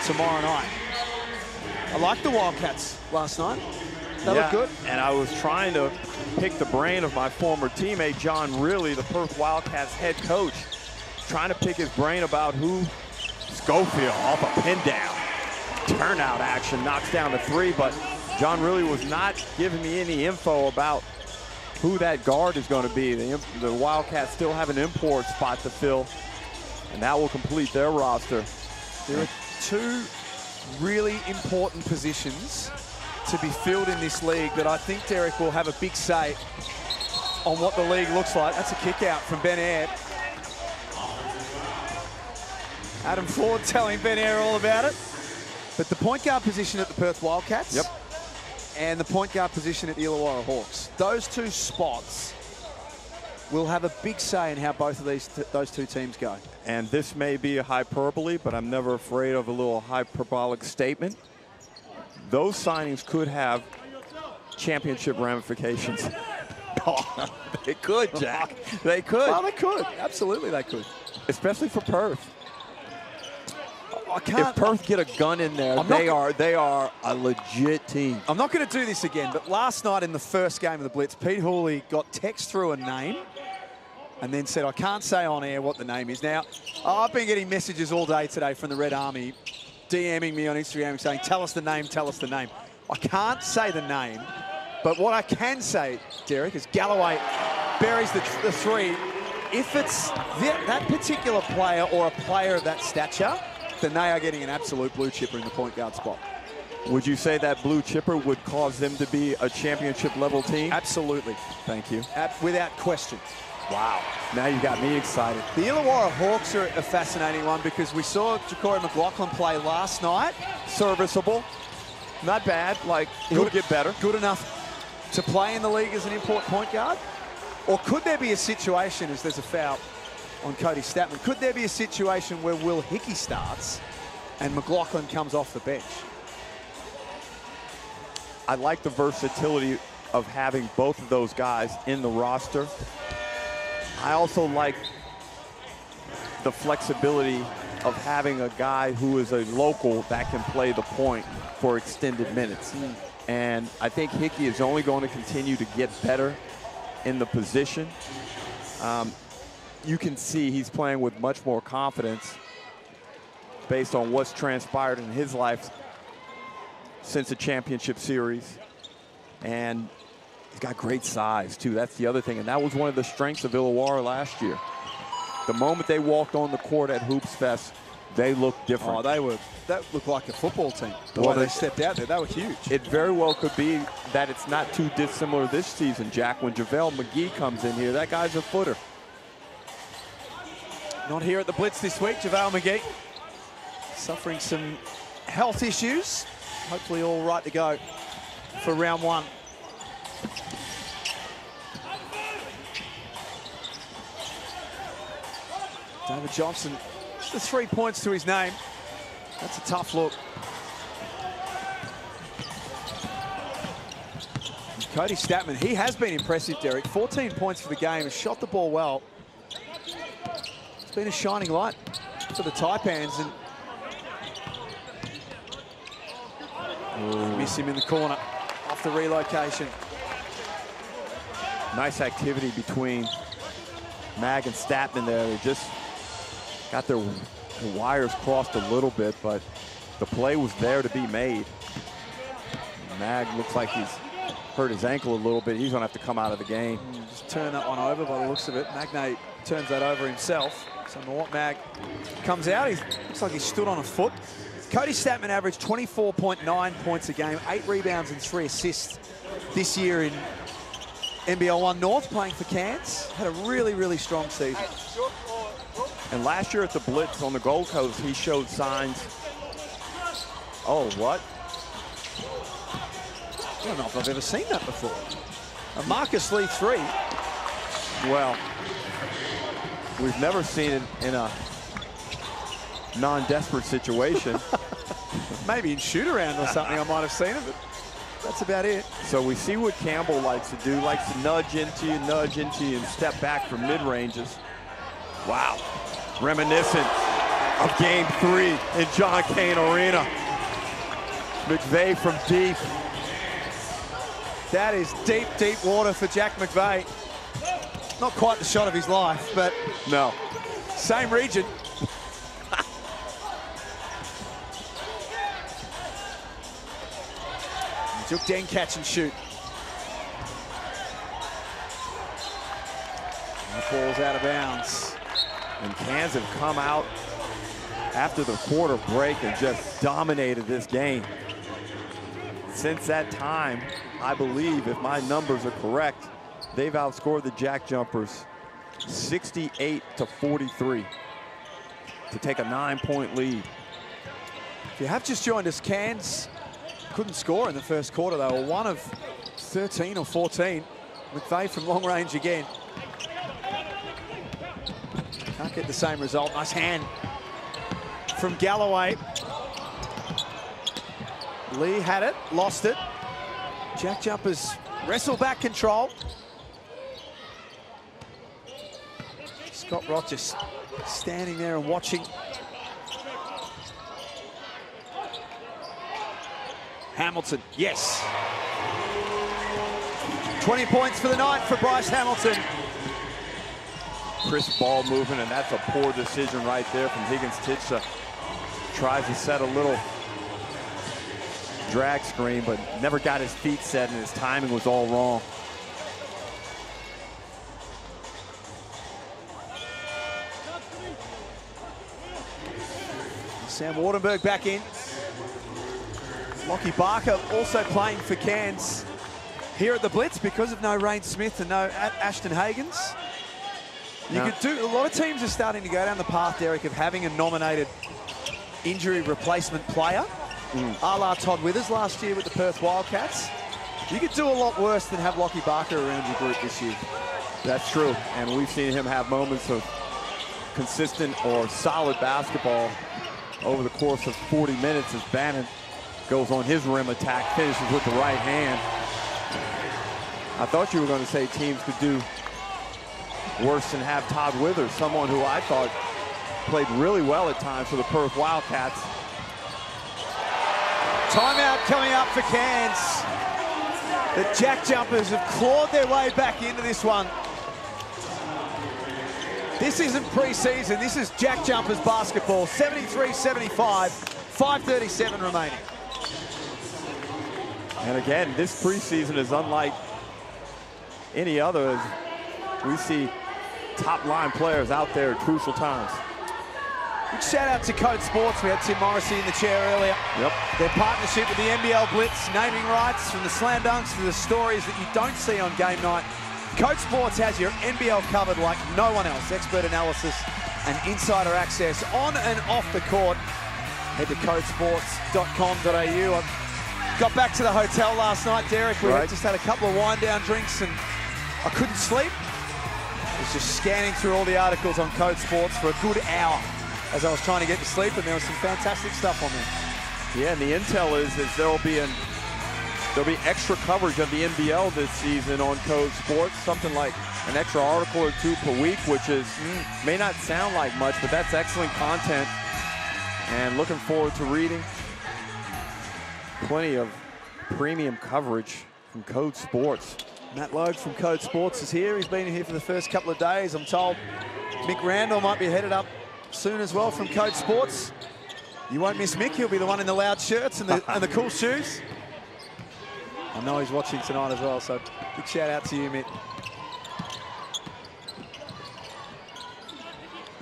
tomorrow night. I liked the Wildcats last night. They look good. And I was trying to pick the brain of my former teammate, John Riley, the Perth Wildcats head coach. Trying to pick his brain about who Schofield off a pin down. Turnout action, knocks down to 3, but John Riley was not giving me any info about who that guard is going to be. The Wildcats still have an import spot to fill, and that will complete their roster. There are two really important positions to be filled in this league that I think Derek will have a big say on what the league looks like. That's a kick out from Ben Eyre. Adam Ford telling Ben Eyre all about it. But the point guard position at the Perth Wildcats and the point guard position at the Illawarra Hawks, those two spots will have a big say in how both of those two teams go. And this may be a hyperbole, but I'm never afraid of a little hyperbolic statement. Those signings could have championship ramifications. Oh, they could, Jack. They could. Well, they could. Absolutely, they could. Especially for Perth. I can't. If Perth get a gun in there, they are a legit team. I'm not going to do this again, but last night in the first game of the Blitz, Pete Hooley got text through a name and then said, I can't say on air what the name is. Now, I've been getting messages all day today from the Red Army DMing me on Instagram saying, tell us the name, tell us the name. I can't say the name, but what I can say, Derek, is Galloway buries the 3. If it's that particular player or a player of that stature, then they are getting an absolute blue chipper in the point guard spot. Would you say that blue chipper would cause them to be a championship level team? Absolutely. Thank you. Without question. Wow. Now you got me excited. The Illawarra Hawks are a fascinating one because we saw Ja'Cory McLaughlin play last night. Serviceable. Not bad. Like, he'll get better. Good enough to play in the league as an import point guard? Or could there be a situation, as there's a foul on Cody Statman, could there be a situation where Will Hickey starts and McLaughlin comes off the bench? I like the versatility of having both of those guys in the roster. I also like the flexibility of having a guy who is a local that can play the point for extended minutes. And I think Hickey is only going to continue to get better in the position. You can see he's playing with much more confidence based on what's transpired in his life since the championship series. And he's got great size, too. That's the other thing. And that was one of the strengths of Illawarra last year. The moment they walked on the court at Hoops Fest, they looked different. Oh, that looked like a football team. The way they stepped out there, they were huge. It very well could be that it's not too dissimilar this season, Jack. When JaVale McGee comes in here, that guy's a footer. Not here at the Blitz this week, JaVale McGee. Suffering some health issues. Hopefully all right to go for round 1. David Johnson, the 3 points to his name. That's a tough look. Cody Statman, he has been impressive, Derek. 14 points for the game, has shot the ball well. It's been a shining light for the Taipans, and miss him in the corner off the relocation. Nice activity between Mag and Statman there. They just got their wires crossed a little bit, but the play was there to be made. Mag looks like he's hurt his ankle a little bit. He's going to have to come out of the game. Just turn that one over by the looks of it. Magnay turns that over himself. So Mag comes out. He looks like he stood on a foot. Cody Statman averaged 24.9 points a game, 8 rebounds and 3 assists this year in NBL 1 North, playing for Cairns. Had a really, really strong season. And last year at the Blitz on the Gold Coast, he showed signs. Oh, what? I don't know if I've ever seen that before. A Marcus Lee 3. Well, we've never seen it in a non-desperate situation. Maybe in shoot-around or something I might have seen it, but that's about it. So we see what Campbell likes to do, likes to nudge into you, and step back from mid-ranges. Wow. Reminiscent of Game 3 in John Cain Arena. McVeigh from deep. That is deep, deep water for Jack McVeigh. Not quite the shot of his life, but no. Same region. Juk Den catch and shoot. And the ball's out of bounds. And Cairns have come out after the quarter break and just dominated this game. Since that time, I believe, if my numbers are correct, they've outscored the JackJumpers 68-43 to take a 9-point lead. If you have just joined us, Cairns couldn't score in the first quarter. They were 1 of 13 or 14. McVeigh from long range again. Can't get the same result. Nice hand from Galloway. Lee had it, lost it. JackJumpers wrestle back control. Scott Rock just standing there and watching. Hamilton, yes. 20 points for the night for Bryce Hamilton. Crisp ball movement, and that's a poor decision right there from Higgins-Titsa. Tries to set a little drag screen, but never got his feet set, and his timing was all wrong. Sam Wardenberg back in. Lockie Barker also playing for Cairns here at the Blitz because of no Rain Smith and no Ashton Hagens. You could do, a lot of teams are starting to go down the path, Derek, of having a nominated injury replacement player, a la Todd Withers last year with the Perth Wildcats. You could do a lot worse than have Lockie Barker around your group this year. That's true, and we've seen him have moments of consistent or solid basketball over the course of 40 minutes as Bannon goes on his rim attack, finishes with the right hand. I thought you were going to say teams could do worse than have Todd Withers, someone who I thought played really well at times for the Perth Wildcats. Timeout coming up for Cairns. The JackJumpers have clawed their way back into this one. This isn't pre-season, this is JackJumpers basketball. 73-75, 5:37 remaining. And again, this preseason is unlike any other, as we see top-line players out there at crucial times. Big shout out to Code Sports. We had Tim Morrissey in the chair earlier. Yep. Their partnership with the NBL Blitz, naming rights from the slam dunks to the stories that you don't see on game night. Code Sports has your NBL covered like no one else. Expert analysis and insider access on and off the court. Head to codesports.com.au. I got back to the hotel last night, Derek. We had just had a couple of wind-down drinks and I couldn't sleep. I was just scanning through all the articles on Code Sports for a good hour as I was trying to get to sleep, and there was some fantastic stuff on there. Yeah, and the intel is there'll be extra coverage of the NBL this season on Code Sports, something like an extra article or two per week, which is may not sound like much, but that's excellent content. And looking forward to reading plenty of premium coverage from Code Sports. Matt Logue from Code Sports is here. He's been here for the first couple of days. I'm told Mick Randall might be headed up soon as well from Code Sports. You won't miss Mick. He'll be the one in the loud shirts and the cool shoes. I know he's watching tonight as well, so big shout out to you, Mick.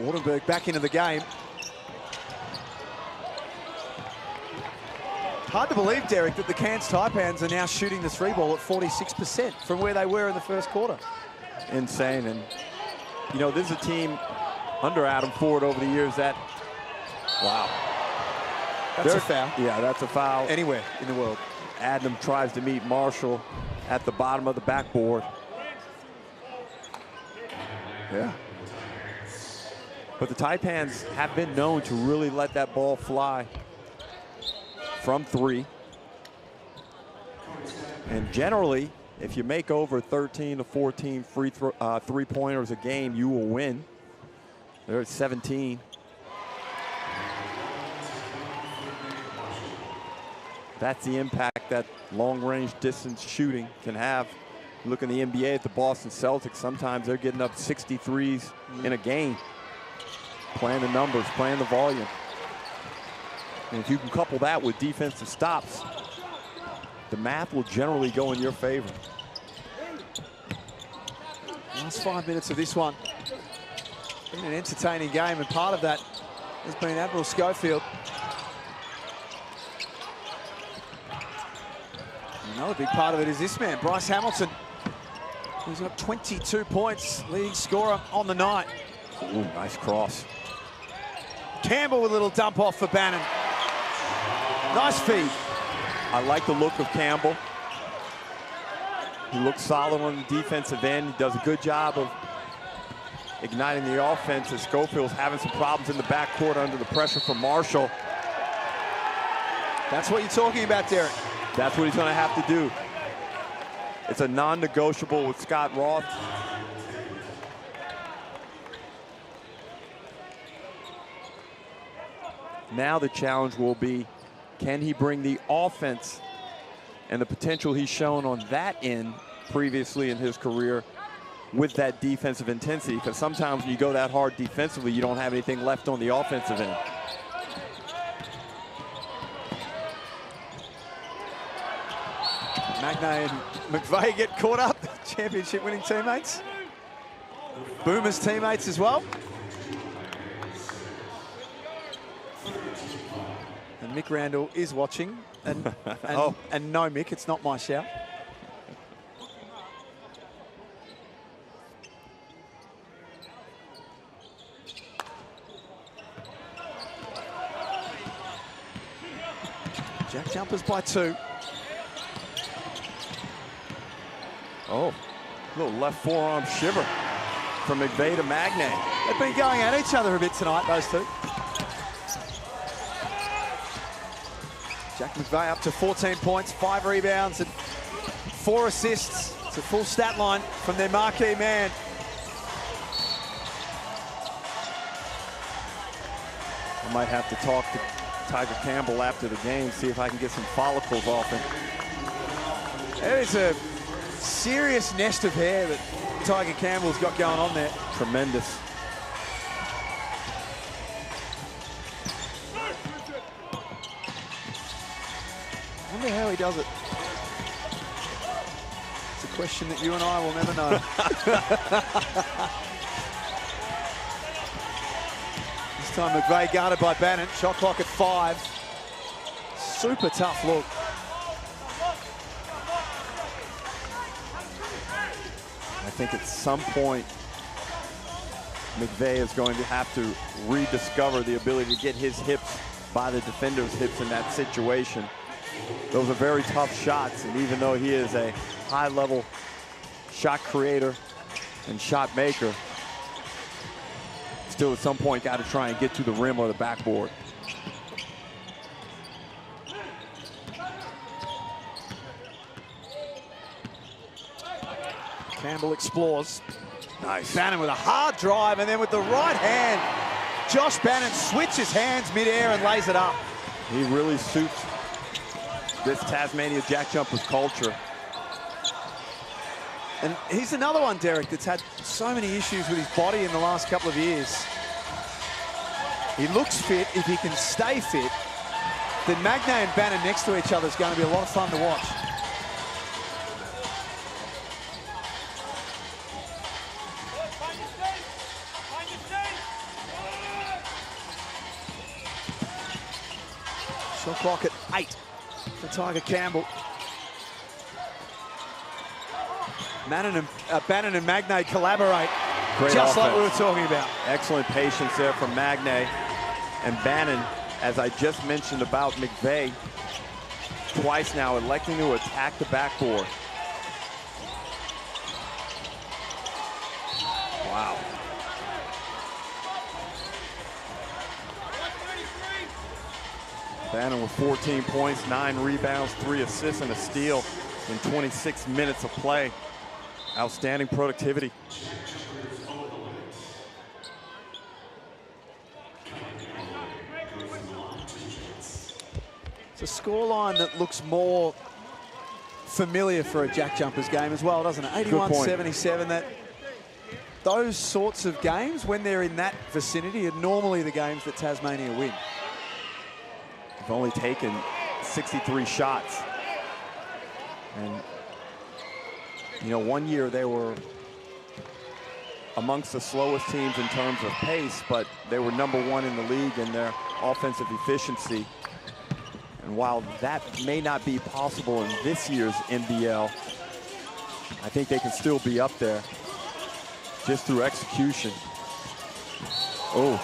Wardenberg back into the game. Hard to believe, Derek, that the Cairns Taipans are now shooting the three ball at 46% from where they were in the first quarter. Insane. And, you know, this is a team under Adam Ford over the years that, wow. That's a foul. Yeah, that's a foul. Anywhere in the world. Adnam tries to meet Marshall at the bottom of the backboard. Yeah. But the Taipans have been known to really let that ball fly from three. And generally, if you make over 13 to 14 three-pointers a game, you will win. They're at 17. That's the impact that long-range distance shooting can have. Look in the NBA at the Boston Celtics, sometimes they're getting up 63s in a game. Playing the numbers, playing the volume. And if you can couple that with defensive stops, the math will generally go in your favor. Last 5 minutes of this one. Been an entertaining game, and part of that has been Admiral Schofield. Another big part of it is this man, Bryce Hamilton, who's got 22 points, leading scorer on the night. Ooh, nice cross. Campbell with a little dump off for Bannon. Nice feed. I like the look of Campbell. He looks solid on the defensive end. He does a good job of igniting the offense as Schofield's having some problems in the backcourt under the pressure from Marshall. That's what you're talking about, Derek. That's what he's going to have to do. It's a non-negotiable with Scott Roth. Now the challenge will be, can he bring the offense and the potential he's shown on that end previously in his career with that defensive intensity? Because sometimes when you go that hard defensively, you don't have anything left on the offensive end. Magnay and McVeigh get caught up. Championship winning teammates. Boomer's teammates as well. And Mick Randall is watching. And no, Mick, it's not my shout. JackJumpers by 2. Oh, a little left forearm shiver from McVeigh to Magnay. They've been going at each other a bit tonight, those two. Jack McVeigh up to 14 points, 5 rebounds and 4 assists. It's a full stat line from their marquee man. I might have to talk to Tiger Campbell after the game, see if I can get some follicles off him. There is a serious nest of hair that Tiger Campbell's got going on there. Tremendous. I wonder how he does it. It's a question that you and I will never know. This time McVeigh guarded by Bannon. Shot clock at 5. Super tough look. I think at some point, McVeigh is going to have to rediscover the ability to get his hips by the defender's hips in that situation. Those are very tough shots, and even though he is a high-level shot creator and shot maker, still at some point got to try and get to the rim or the backboard. Campbell explores. Nice. Bannon with a hard drive, and then with the right hand, Josh Bannon switches hands midair and lays it up. He really suits this Tasmania JackJumpers culture. And he's another one, Derek, that's had so many issues with his body in the last couple of years. He looks fit. If he can stay fit, then Magnay and Bannon next to each other is going to be a lot of fun to watch. Shot clock at 8 for Tiger Campbell. Bannon and Magnay collaborate. Great just offense. like we were talking about. Excellent patience there from Magnay. And Bannon, as I just mentioned about McVeigh, twice now electing to attack the backboard. Wow. Bannon with 14 points, 9 rebounds, 3 assists, and a steal in 26 minutes of play. Outstanding productivity. It's a scoreline that looks more familiar for a JackJumpers game as well, doesn't it? 81-77. Those sorts of games, when they're in that vicinity, are normally the games that Tasmania win. They've only taken 63 shots. And, you know, one year they were amongst the slowest teams in terms of pace, but they were #1 in the league in their offensive efficiency. And while that may not be possible in this year's NBL, I think they can still be up there just through execution. Oh.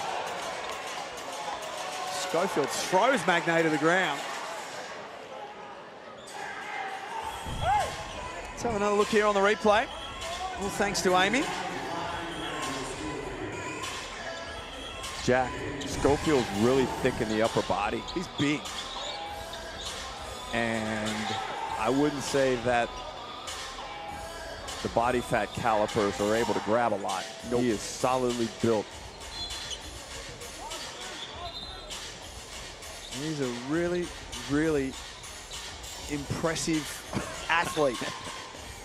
Schofield throws Magnay to the ground. Let's have another look here on the replay. All thanks to Amy. Jack, Schofield's really thick in the upper body. He's big. And I wouldn't say that the body fat calipers are able to grab a lot. Nope. He is solidly built. He's a really, really impressive athlete.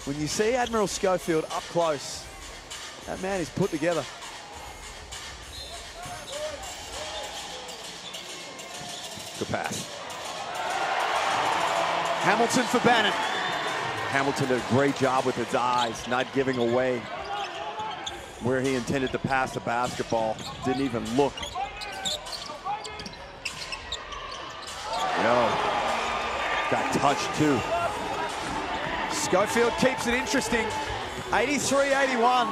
When you see Admiral Schofield up close, that man is put together. Good pass. Hamilton for Bannon. Hamilton did a great job with his eyes, not giving away where he intended to pass the basketball. Didn't even look. Got touched too. Schofield keeps it interesting. 83-81.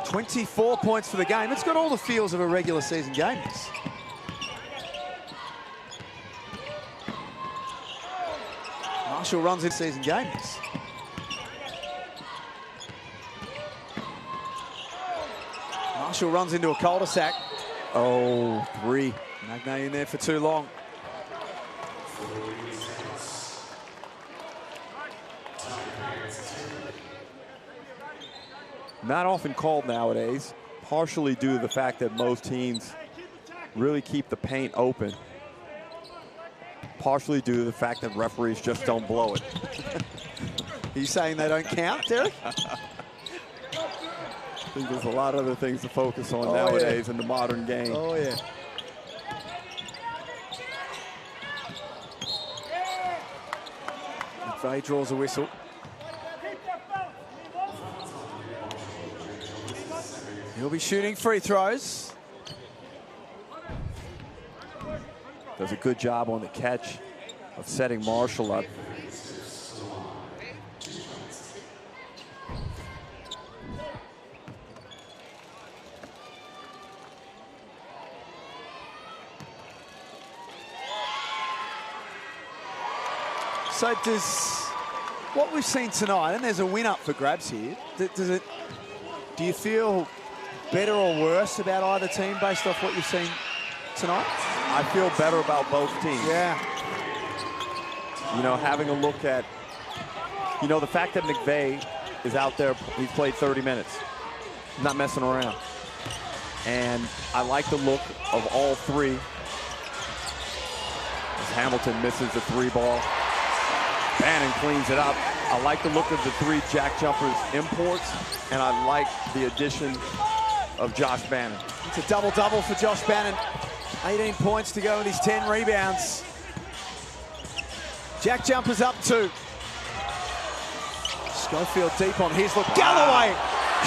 24 points for the game. It's got all the feels of a regular season game. Marshall runs in season games. Marshall runs into a cul-de-sac. Oh, 3. Magnay in there for too long. Not often called nowadays, partially due to the fact that most teams really keep the paint open. Partially due to the fact that referees just don't blow it. Are you saying they don't count, Derek? I think there's a lot of other things to focus on nowadays in the modern game. Oh, yeah. McVeigh draws a whistle. He'll be shooting free throws. Does a good job on the catch of setting Marshall up. So does what we've seen tonight, and there's a win up for grabs here, do you feel better or worse about either team based off what you've seen tonight? I feel better about both teams. Yeah. You know, having a look at, you know, the fact that McVeigh is out there, he's played 30 minutes, not messing around. And I like the look of all three. As Hamilton misses the 3 ball. Bannon cleans it up. I like the look of the 3 JackJumpers imports, and I like the addition of Josh Bannon. It's a double-double for Josh Bannon. 18 points to go with his 10 rebounds. JackJumpers up 2. Schofield deep on his look. Galloway,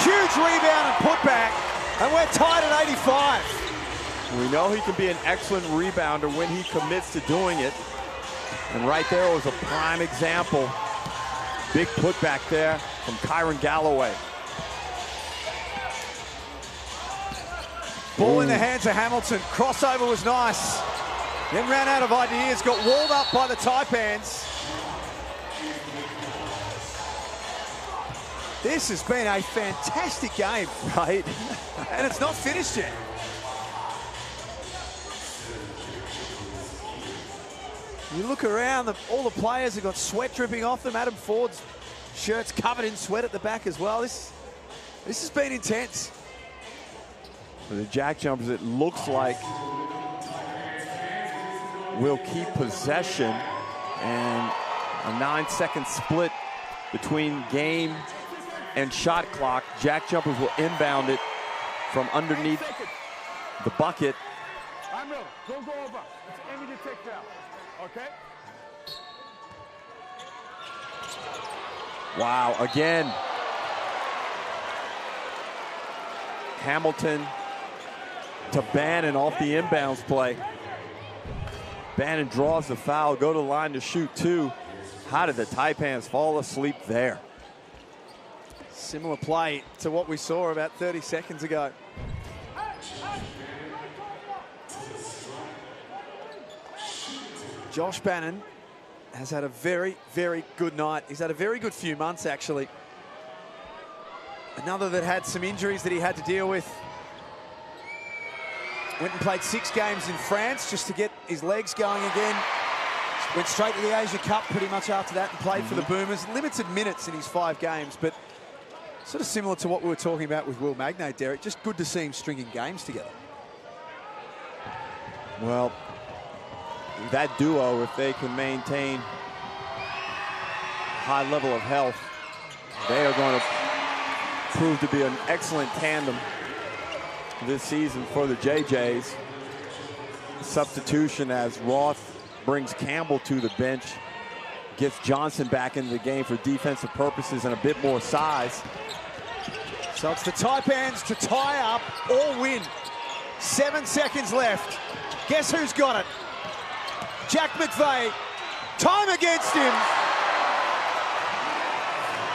huge rebound and putback. And we're tied at 85. We know he can be an excellent rebounder when he commits to doing it. And right there was a prime example. Big putback there from Kyron Galloway. Ball in the hands of Hamilton. Crossover was nice. Then ran out of ideas. Got walled up by the Taipans. This has been a fantastic game. Right. And it's not finished yet. You look around, all the players have got sweat dripping off them. Adam Ford's shirt's covered in sweat at the back as well. This has been intense. For the JackJumpers, it looks like we'll keep possession, and a 9-second split between game and shot clock. JackJumpers will inbound it from underneath the bucket. I'm real. Don't go over. It's Amy to take down. Okay? Wow, again. Hamilton to Bannon off the inbounds play. Bannon draws the foul, go to the line to shoot two. How did the Taipans fall asleep there? Similar play to what we saw about 30 seconds ago. Josh Bannon has had a very, very good night. He's had a very good few months, actually. Another that had some injuries that he had to deal with. Went and played 6 games in France just to get his legs going again. Went straight to the Asia Cup pretty much after that and played for the Boomers. Limited minutes in his 5 games, but sort of similar to what we were talking about with Will Magnay, Derek. Just good to see him stringing games together. Well, that duo, if they can maintain high level of health, they are going to prove to be an excellent tandem this season for the JJs. Substitution as Roth brings Campbell to the bench, gets Johnson back into the game for defensive purposes and a bit more size. So it's the Taipans to tie up or win. 7 seconds left. Guess who's got it? Jack McVeigh. Time against him.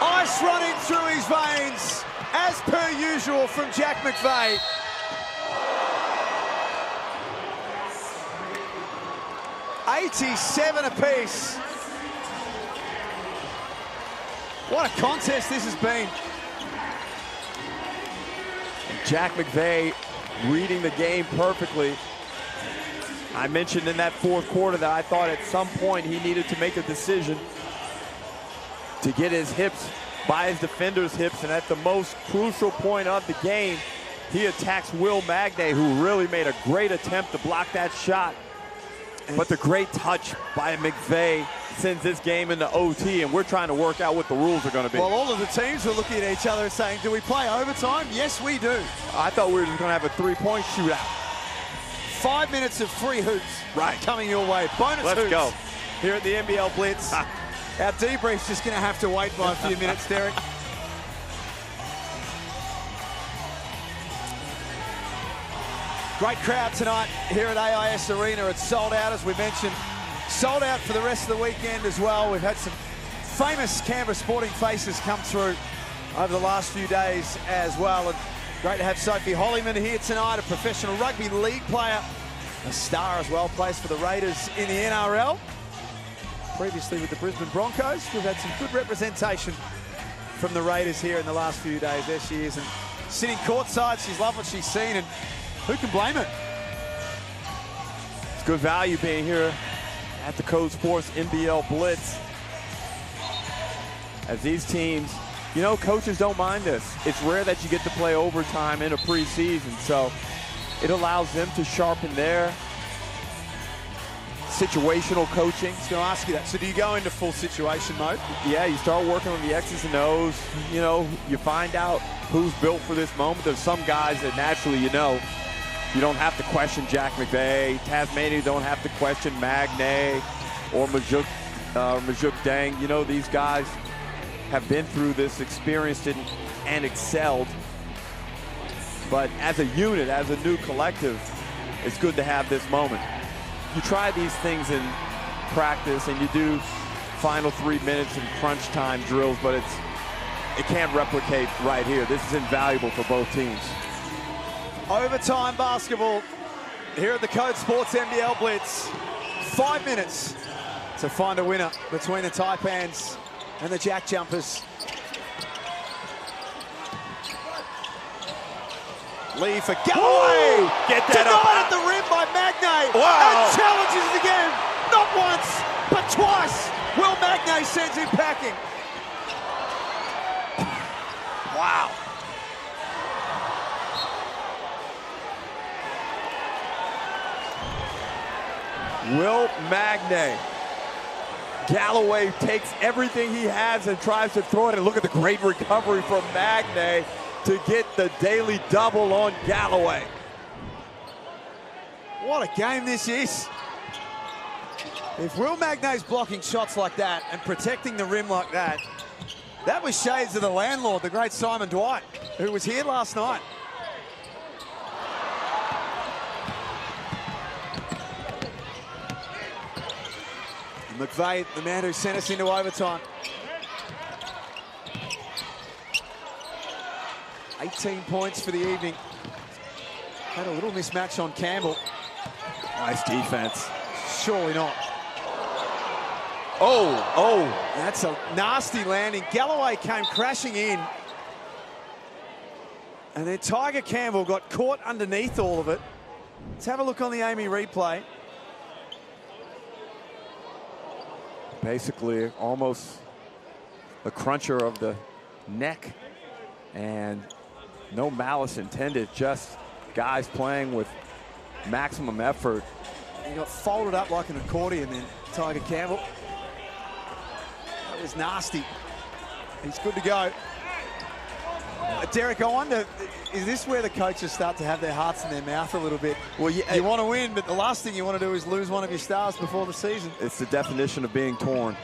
Ice running through his veins, as per usual from Jack McVeigh. $87 apiece. What a contest this has been. Jack McVeigh reading the game perfectly. I mentioned in that fourth quarter that I thought at some point he needed to make a decision to get his hips by his defender's hips, and at the most crucial point of the game, he attacks Will Magnay, who really made a great attempt to block that shot. But the great touch by McVeigh sends this game into OT, and we're trying to work out what the rules are going to be. Well, all of the teams were looking at each other and saying, do we play overtime? Yes, we do. I thought we were just going to have a three-point shootout. 5 minutes of free hoops coming your way. Bonus Let's hoops go. here at the NBL Blitz. Our debrief's just going to have to wait by a few minutes, Derek. Great crowd tonight here at AIS Arena. It's sold out, as we mentioned. Sold out for the rest of the weekend as well. We've had some famous Canberra sporting faces come through over the last few days as well. And great to have Sophie Hollyman here tonight, a professional rugby league player, a star as well, plays for the Raiders in the NRL. Previously with the Brisbane Broncos. We've had some good representation from the Raiders here in the last few days. There she is, and sitting courtside. She's loved what she's seen, and who can blame her? It's good value being here at the Code Sports NBL Blitz. As these teams, you know, coaches don't mind this. It's rare that you get to play overtime in a preseason, so it allows them to sharpen their situational coaching. I was going to ask you that. So do you go into full situation mode? Yeah, you start working on the X's and O's. You know, you find out who's built for this moment. There's some guys that naturally, you know, you don't have to question Jack McVeigh. Tasmania don't have to question Magnay or Majuk Dang. You know, these guys have been through this, experienced it, and excelled. But as a unit, as a new collective, it's good to have this moment. You try these things in practice and you do final 3 minutes and crunch time drills, but it can't replicate right here. This is invaluable for both teams. Overtime basketball here at the CODE Sports NBL Blitz. 5 minutes to find a winner between the Taipans and the JackJumpers. Lee for Galloway. Get that Denied up. at the rim by Magnay. Wow. And challenges it again. Not once, but twice. Will Magnay sends him packing. Wow. Will Magnay. Galloway takes everything he has and tries to throw it. And look at the great recovery from Magnay to get the daily double on Galloway. What a game this is. If Will Magnay's blocking shots like that and protecting the rim like that, that was shades of the landlord, the great Simon Dwight, who was here last night. And McVeigh, the man who sent us into overtime. 18 points for the evening. Had a little mismatch on Campbell. Nice defense. Surely not. Oh. That's a nasty landing. Galloway came crashing in. And then Tiger Campbell got caught underneath all of it. Let's have a look on the Amy replay. Basically, almost a cruncher of the neck. And no malice intended, just guys playing with maximum effort. He got folded up like an accordion then, Tiger Campbell. That was nasty. He's good to go. Derek, I wonder, is this where the coaches start to have their hearts in their mouth a little bit? Well, you want to win, but the last thing you want to do is lose one of your stars before the season. It's the definition of being torn.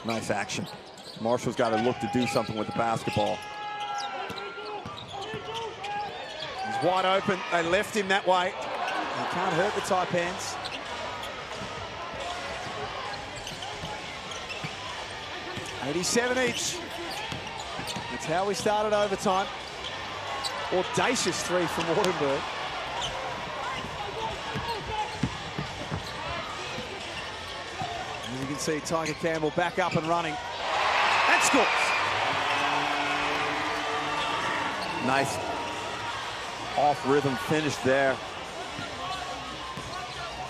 Nice action. Marshall's got to look to do something with the basketball. He's wide open. They left him that way. He can't hurt the Taipans. $87 each. That's how we started overtime. Audacious three from Wardenberg. As you can see, Tiger Campbell back up and running. And scores. Nice off-rhythm finish there.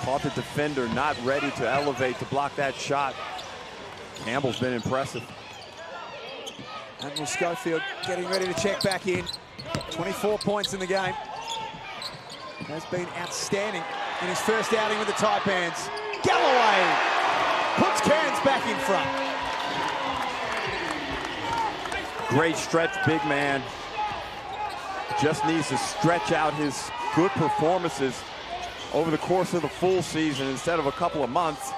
Caught the defender not ready to elevate to block that shot. Campbell's been impressive. Admiral Schofield getting ready to check back in. 24 points in the game. Has been outstanding in his first outing with the Taipans. Galloway puts Cairns back in front. Great stretch, big man. Just needs to stretch out his good performances over the course of the full season instead of a couple of months.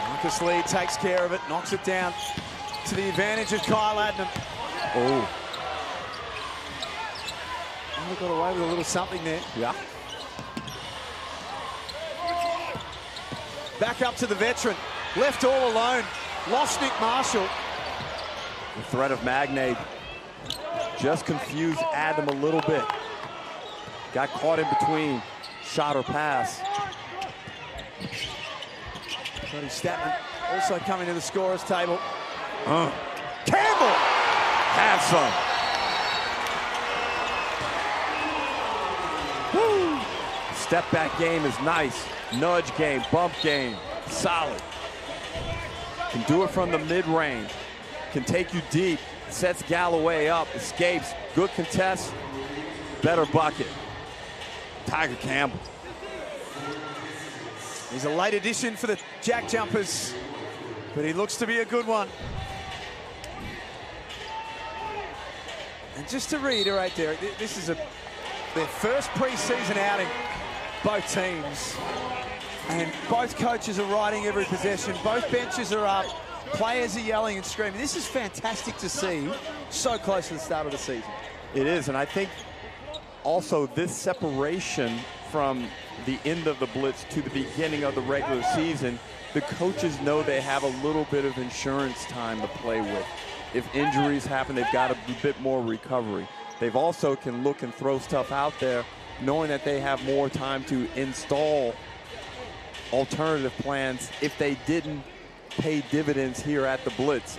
Marcus Lee takes care of it, knocks it down to the advantage of Kyle Adnam. Oh. Oh, got away with a little something there. Yeah. Back up to the veteran. Left all alone. Lost Nick Marshall. The threat of Magnay just confused Adam a little bit. Got caught in between shot or pass. Cody Statman also coming to the scorer's table. Campbell! Have some. Woo! Step back game is nice. Nudge game, bump game, solid. Can do it from the mid-range. Can take you deep. Sets Galloway up, escapes. Good contest, better bucket. Tiger Campbell. He's a late addition for the JackJumpers, but he looks to be a good one. And just to reiterate, Derek, this is their first preseason outing, both teams. And both coaches are riding every possession. Both benches are up. Players are yelling and screaming. This is fantastic to see so close to the start of the season. It is, and I think also this separation from the end of the Blitz to the beginning of the regular season, the coaches know they have a little bit of insurance time to play with. If injuries happen, they've got a bit more recovery. They've also can look and throw stuff out there, knowing that they have more time to install alternative plans if they didn't pay dividends here at the Blitz.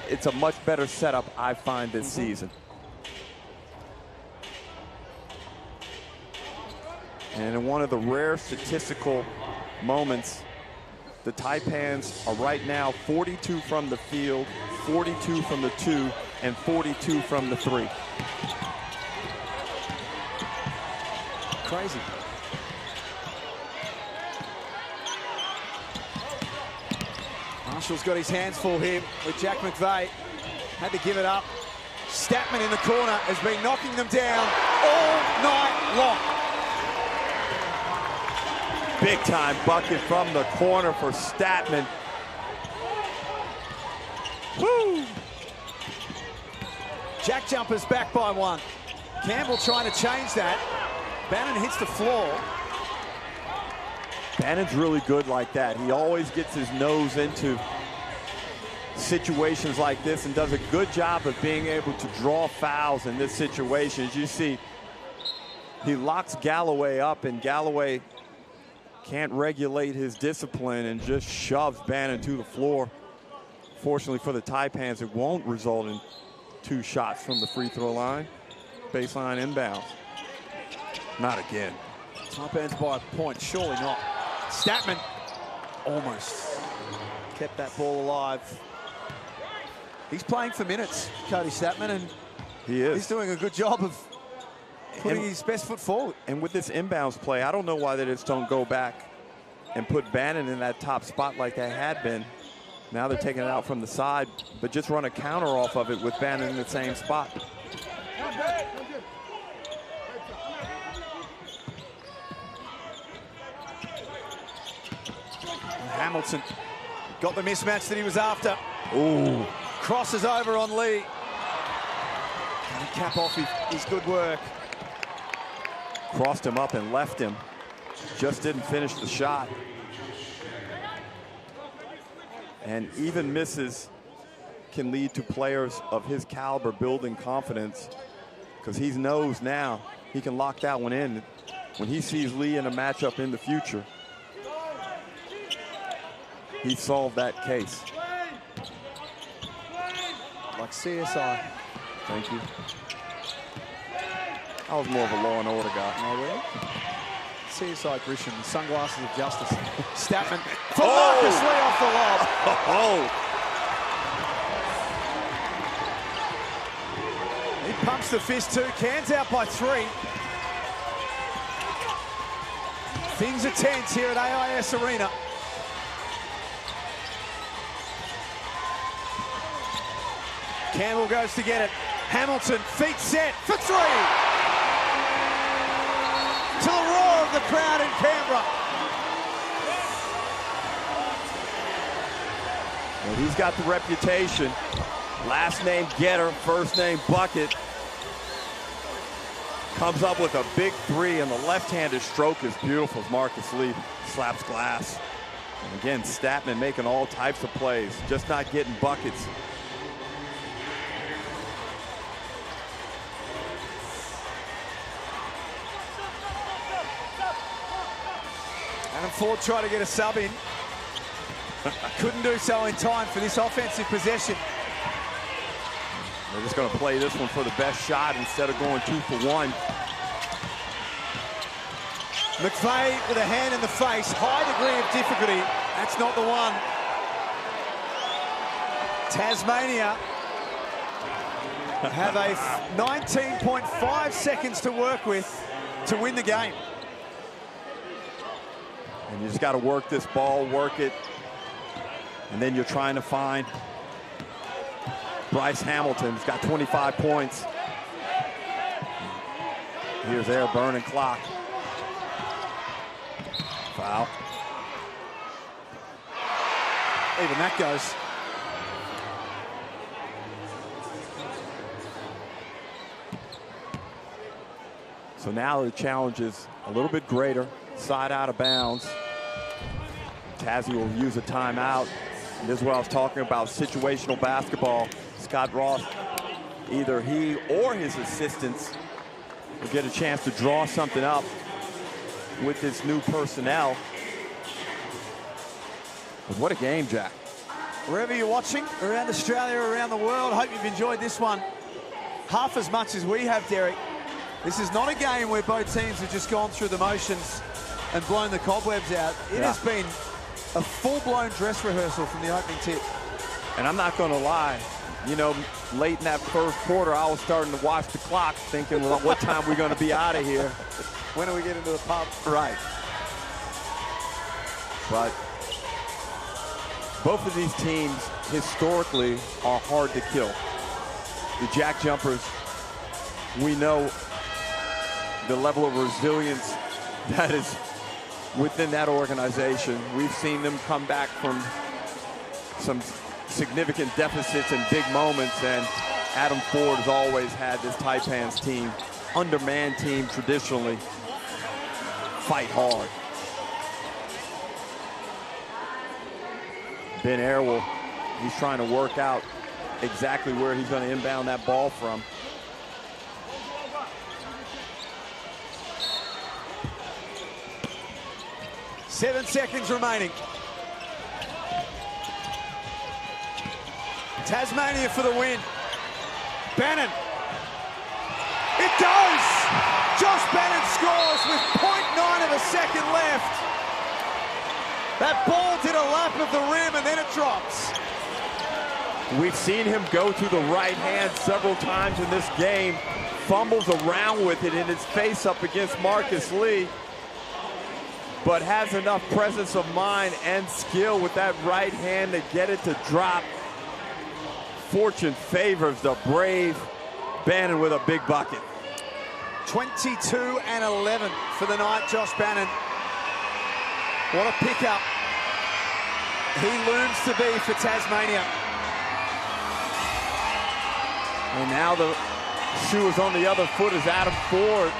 It's a much better setup, I find, this season. And in one of the rare statistical moments, the Taipans are right now 42 from the field, 42 from the 2, and 42 from the 3. Crazy. Marshall's got his hands full here with Jack McVeigh. Had to give it up. Statman in the corner has been knocking them down all night long. Big time bucket from the corner for Statman. Woo! JackJumpers back by 1. Campbell trying to change that. Bannon hits the floor. Bannon's really good like that. He always gets his nose into situations like this and does a good job of being able to draw fouls in this situation. As you see, he locks Galloway up, and Galloway can't regulate his discipline and just shoves Bannon to the floor. Fortunately for the Taipans, it won't result in 2 shots from the free throw line. Baseline inbounds. Not again. Taipans by a point, surely not. Statman almost kept that ball alive. He's playing for minutes, Cody Statman, and he is. He's doing a good job of putting his best foot forward. And with this inbounds play, I don't know why they just don't go back and put Bannon in that top spot like they had been. Now they're taking it out from the side, but just run a counter off of it with Bannon in the same spot. Hamilton got the mismatch that he was after. Ooh. Crosses over on Lee. Can he cap off his good work? Crossed him up and left him. Just didn't finish the shot. And even misses can lead to players of his caliber building confidence, because he knows now he can lock that one in when he sees Lee in a matchup in the future. He solved that case. Like CSI. Thank you. I was more of a Law and Order guy. Oh, really? CSI Grisham, the sunglasses of justice. Statman for Marcus Lee off the lob. He pumps the fist too. Cairns out by 3. Things are tense here at AIS Arena. Campbell goes to get it. Hamilton, feet set for 3. To the roar of the crowd in Canberra. Well, he's got the reputation. Last name getter, first name bucket. Comes up with a big 3, and the left-handed stroke is beautiful as Marcus Lee slaps glass. And again, Statman making all types of plays, just not getting buckets. Adam Ford tried to get a sub in. Couldn't do so in time for this offensive possession. They're just going to play this one for the best shot instead of going 2 for 1. McVeigh with a hand in the face. High degree of difficulty. That's not the one. Tasmania have a 19.5 seconds to work with to win the game. And you just got to work this ball, work it. And then you're trying to find Bryce Hamilton. He's got 25 points. Here's air burning clock. Foul. Even that goes. So now the challenge is a little bit greater. Side out of bounds. Tazzy will use a timeout. And this is what I was talking about, situational basketball. Scott Ross, either he or his assistants will get a chance to draw something up with this new personnel. But what a game, Jack. Wherever you're watching, around Australia, around the world, hope you've enjoyed this one half as much as we have, Derek. This is not a game where both teams have just gone through the motions and blown the cobwebs out. It has been a full-blown dress rehearsal from the opening tip. And I'm not going to lie, you know, late in that first quarter, I was starting to watch the clock thinking, well, what time are we going to be out of here? When do we get into the pub? Right. But both of these teams historically are hard to kill. The JackJumpers, we know the level of resilience that is within that organization. We've seen them come back from some significant deficits and big moments, and Adam Ford has always had this Taipans team, undermanned team traditionally, fight hard. Ben Airwell, he's trying to work out exactly where he's going to inbound that ball from. Seven seconds remaining. Tasmania for the win. Bannon. It goes! Josh Bannon scores with 0.9 of a second left. That ball did a lap of the rim and then it drops. We've seen him go to the right hand several times in this game. Fumbles around with it in his face up against Marcus Lee, but has enough presence of mind and skill with that right hand to get it to drop. Fortune favors the brave Bannon with a big bucket. 22 and 11 for the night, Josh Bannon. What a pickup he looms to be for Tasmania. And now the shoe is on the other foot as Adam Ford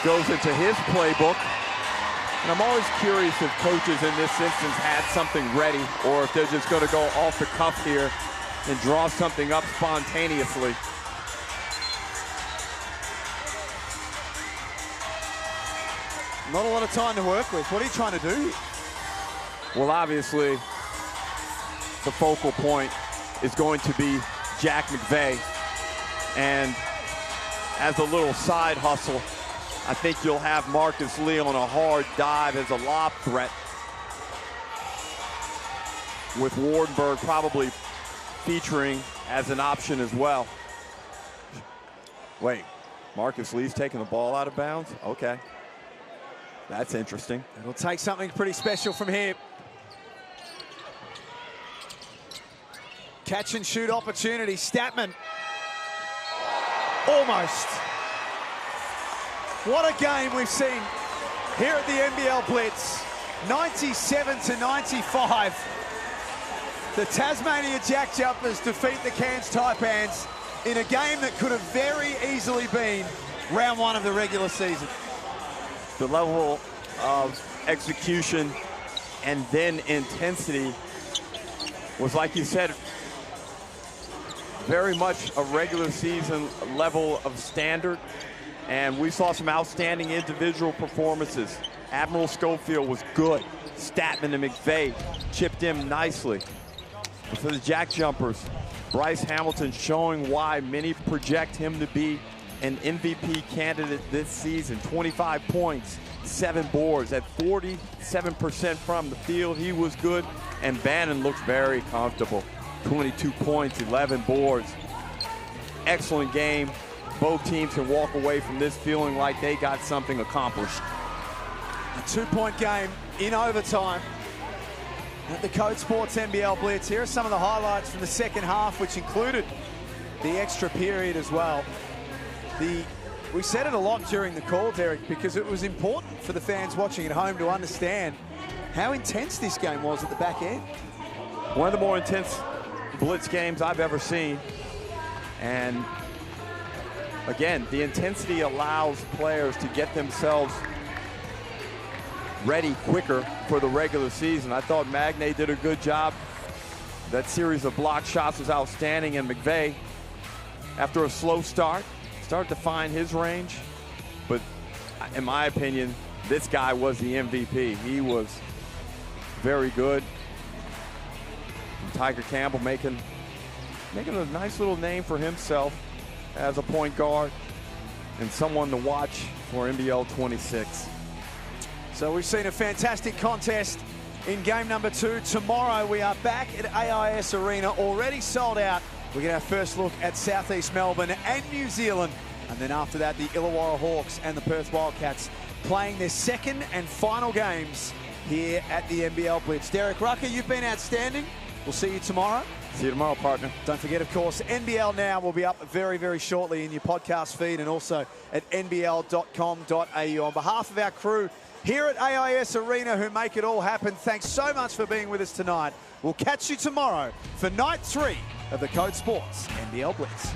goes into his playbook. And I'm always curious if coaches in this instance had something ready or if they're just going to go off the cuff here and draw something up spontaneously. Not a lot of time to work with. What are you trying to do here? Well, obviously, the focal point is going to be Jack McVeigh. And as a little side hustle, I think you'll have Marcus Lee on a hard dive as a lob threat, with Wardenberg probably featuring as an option as well. Wait, Marcus Lee's taking the ball out of bounds? Okay. That's interesting. It'll take something pretty special from here. Catch and shoot opportunity. Statman. Almost. What a game we've seen here at the NBL Blitz. 97 to 95. The Tasmania JackJumpers defeat the Cairns Taipans in a game that could have very easily been round one of the regular season. The level of execution and then intensity was, like you said, very much a regular season level of standard. And we saw some outstanding individual performances. Admiral Schofield was good. Statman and McVeigh chipped in nicely. But for the JackJumpers, Bryce Hamilton showing why many project him to be an MVP candidate this season. 25 points, 7 boards at 47% from the field. He was good, and Bannon looks very comfortable. 22 points, 11 boards. Excellent game. Both teams can walk away from this feeling like they got something accomplished. A 2-point game in overtime at the CODE Sports NBL Blitz. Here are some of the highlights from the second half, which included the extra period as well. We said it a lot during the call, Derek, because it was important for the fans watching at home to understand how intense this game was at the back end. One of the more intense Blitz games I've ever seen. And again, the intensity allows players to get themselves ready quicker for the regular season. I thought Magne did a good job. That series of block shots was outstanding, and McVeigh, after a slow start, started to find his range. But in my opinion, this guy was the MVP. He was very good. And Tiger Campbell making a nice little name for himself as a point guard and someone to watch for NBL 26. So we've seen a fantastic contest in game number 2. Tomorrow we are back at AIS Arena, already sold out. We get our first look at Southeast Melbourne and New Zealand. And then after that, the Illawarra Hawks and the Perth Wildcats playing their second and final games here at the NBL Blitz. Derek Rucker, you've been outstanding. We'll see you tomorrow. See you tomorrow, partner. Don't forget, of course, NBL Now will be up very, very shortly in your podcast feed and also at nbl.com.au. On behalf of our crew here at AIS Arena who make it all happen, thanks so much for being with us tonight. We'll catch you tomorrow for night 3 of the Code Sports NBL Blitz.